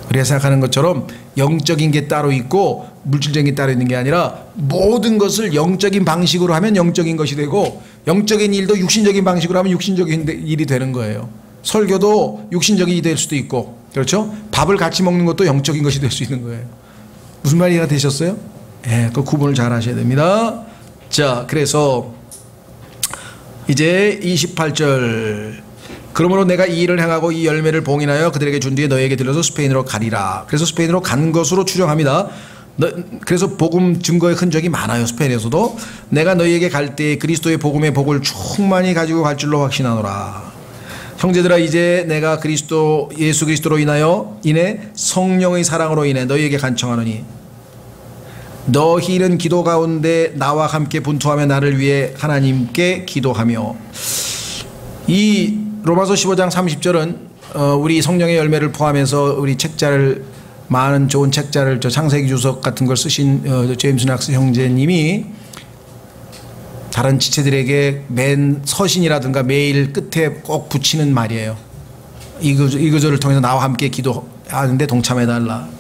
[SPEAKER 1] 우리가 생각하는 것처럼 영적인 게 따로 있고 물질적인 게 따로 있는 게 아니라 모든 것을 영적인 방식으로 하면 영적인 것이 되고 영적인 일도 육신적인 방식으로 하면 육신적인 일이 되는 거예요. 설교도 육신적인 일이 될 수도 있고, 그렇죠? 밥을 같이 먹는 것도 영적인 것이 될 수 있는 거예요. 무슨 말이 이해가 되셨어요? 그 구분을 잘 하셔야 됩니다. 자, 그래서 이제 28절, 그러므로 내가 이 일을 행하고 이 열매를 봉인하여 그들에게 준 뒤에 너희에게 들려서 스페인으로 가리라. 그래서 스페인으로 간 것으로 추정합니다. 그래서 복음 증거의 흔적이 많아요. 스페인에서도. 내가 너희에게 갈 때 그리스도의 복음의 복을 충만히 가지고 갈 줄로 확신하노라. 형제들아, 이제 내가 예수 그리스도로 인해 성령의 사랑으로 인해 너희에게 간청하노니 너희는 기도 가운데 나와 함께 분투하며 나를 위해 하나님께 기도하며. 이 로마서 15장 30절은 우리 성령의 열매를 포함해서 우리 책자를, 많은 좋은 책자를, 창세기 주석 같은 걸 쓰신 제임스 낙스 형제님이 다른 지체들에게 맨 서신이라든가 메일 끝에 꼭 붙이는 말이에요. 이 구절을 통해서 나와 함께 기도하는데 동참해달라.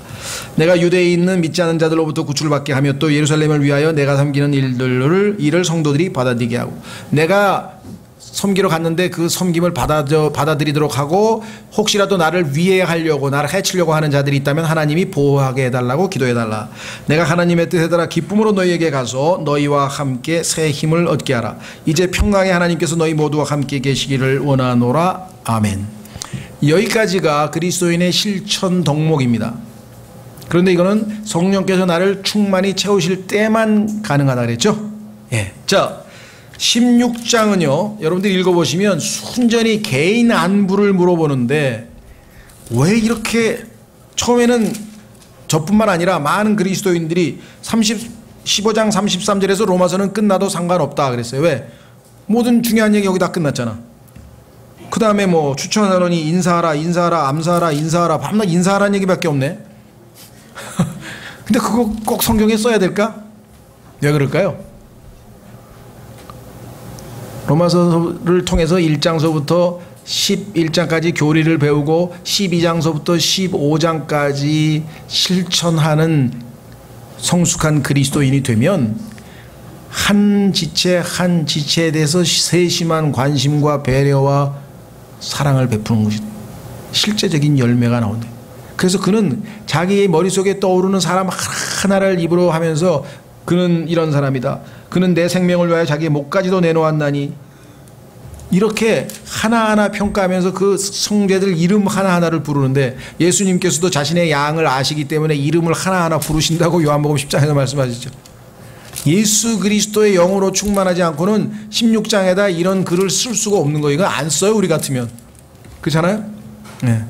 [SPEAKER 1] 내가 유대에 있는 믿지 않은 자들로부터 구출을 받게 하며 또 예루살렘을 위하여 내가 섬기는 일을 성도들이 받아들이게 하고, 내가 섬기러 갔는데 그 섬김을 받아들이도록 하고, 혹시라도 나를 위해하려고 나를 해치려고 하는 자들이 있다면 하나님이 보호하게 해달라고 기도해달라. 내가 하나님의 뜻에 따라 기쁨으로 너희에게 가서 너희와 함께 새 힘을 얻게 하라. 이제 평강의 하나님께서 너희 모두와 함께 계시기를 원하노라. 아멘. 여기까지가 그리스도인의 실천 덕목입니다. 그런데 이거는 성령께서 나를 충만히 채우실 때만 가능하다 그랬죠. 자, 16장은요 여러분들이 읽어보시면 순전히 개인 안부를 물어보는데, 왜 이렇게 처음에는 저뿐만 아니라 많은 그리스도인들이 15장 33절에서 로마서는 끝나도 상관없다 그랬어요. 왜? 모든 중요한 얘기 여기 다 끝났잖아. 그 다음에 뭐 추천하노니 인사하라, 암사하라, 인사하라, 밤낮 인사하라는 얘기밖에 없네. 근데 그거 꼭 성경에 써야 될까? 왜 그럴까요? 로마서를 통해서 1장서부터 11장까지 교리를 배우고 12장서부터 15장까지 실천하는 성숙한 그리스도인이 되면 한 지체에 대해서 세심한 관심과 배려와 사랑을 베푸는 것이 실제적인 열매가 나온다. 그래서 그는 자기의 머릿속에 떠오르는 사람 하나를 입으로 하면서 그는 이런 사람이다. 그는 내 생명을 위하여 자기의 목까지도 내놓았나니, 이렇게 하나하나 평가하면서 그 성제들 이름 하나하나를 부르는데, 예수님께서도 자신의 양을 아시기 때문에 이름을 하나하나 부르신다고 요한복음 10장에서 말씀하셨죠. 예수 그리스도의 영으로 충만하지 않고는 16장에다 이런 글을 쓸 수가 없는 거예요. 이거 안 써요, 우리 같으면. 그렇잖아요? 네.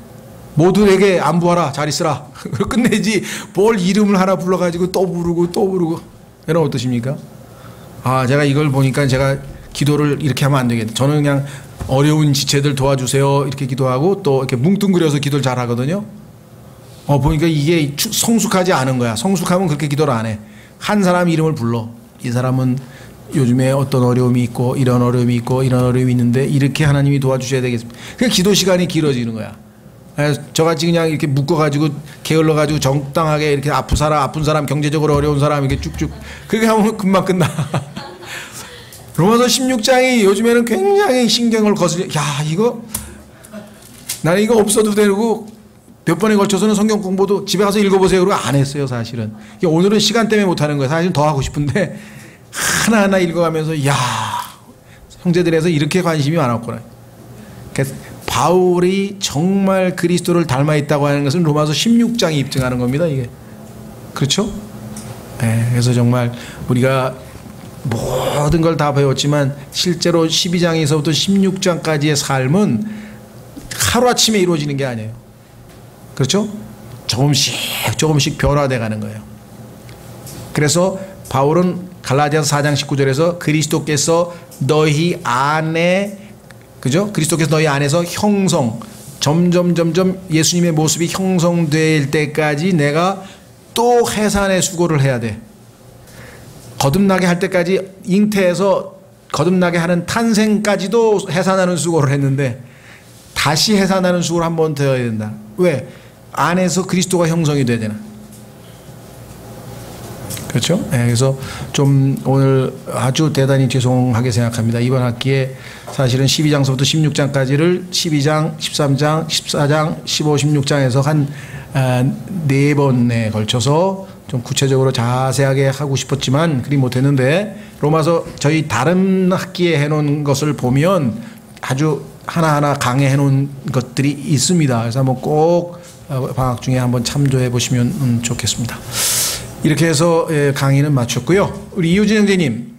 [SPEAKER 1] 모두에게 안부하라, 잘 있으라. 끝내지 뭘 이름을 하나 불러가지고 또 부르고. 여러분 어떠십니까? 제가 이걸 보니까 제가 기도를 이렇게 하면 안 되겠다. 저는 그냥 어려운 지체들 도와주세요 이렇게 기도하고, 또 이렇게 뭉뚱그려서 기도를 잘 하거든요. 보니까 이게 성숙하지 않은 거야. 성숙하면 그렇게 기도를 안 해. 한 사람 이름을 불러. 이 사람은 요즘에 어떤 어려움이 있고 이런 어려움이 있고 이런 어려움이 있는데 이렇게 하나님이 도와주셔야 되겠습니다. 그러니까 기도 시간이 길어지는 거야. 저같이 그냥 이렇게 묶어가지고 게을러가지고 정당하게 이렇게 아픈 사람, 경제적으로 어려운 사람 이렇게 쭉쭉 그렇게 하면 금방 끝나. 로마서 16장이 요즘에는 굉장히 신경을 거슬려. 나는 이거 없어도 되고, 몇 번에 걸쳐서는 성경 공부도 집에 가서 읽어보세요 그러고 안 했어요 사실은. 오늘은 시간 때문에 못하는 거예요. 사실은 더 하고 싶은데 하나하나 읽어가면서 형제들에서 이렇게 관심이 많았구나. 바울이 정말 그리스도를 닮아 있다고 하는 것은 로마서 16장이 입증하는 겁니다. 이게 그렇죠? 그래서 정말 우리가 모든 걸 다 배웠지만 실제로 12장에서부터 16장까지의 삶은 하루아침에 이루어지는 게 아니에요. 그렇죠? 조금씩 변화돼 가는 거예요. 그래서 바울은 갈라디아서 4장 19절에서 그리스도께서 너희 안에, 그죠? 그리스도께서 너희 안에서 점점 예수님의 모습이 형성될 때까지 내가 또 해산의 수고를 해야 돼. 거듭나게 할 때까지 잉태해서 거듭나게 하는 탄생까지도 해산하는 수고를 했는데 다시 해산하는 수고를 한 번 더 해야 된다. 왜? 안에서 그리스도가 형성이 돼야 되나. 그렇죠? 네, 그래서 좀 오늘 아주 대단히 죄송하게 생각합니다. 이번 학기에 사실은 12장서부터 16장까지를 12장, 13장, 14장, 15, 16장에서 한 4번에 걸쳐서 좀 구체적으로 자세하게 하고 싶었지만 그리 못했는데 로마서 저희 다른 학기에 해놓은 것을 보면 아주 하나하나 강의해 놓은 것들이 있습니다. 그래서 한번 꼭 방학 중에 한번 참조해 보시면 좋겠습니다. 이렇게 해서 강의는 마쳤고요. 우리 이우진 형제님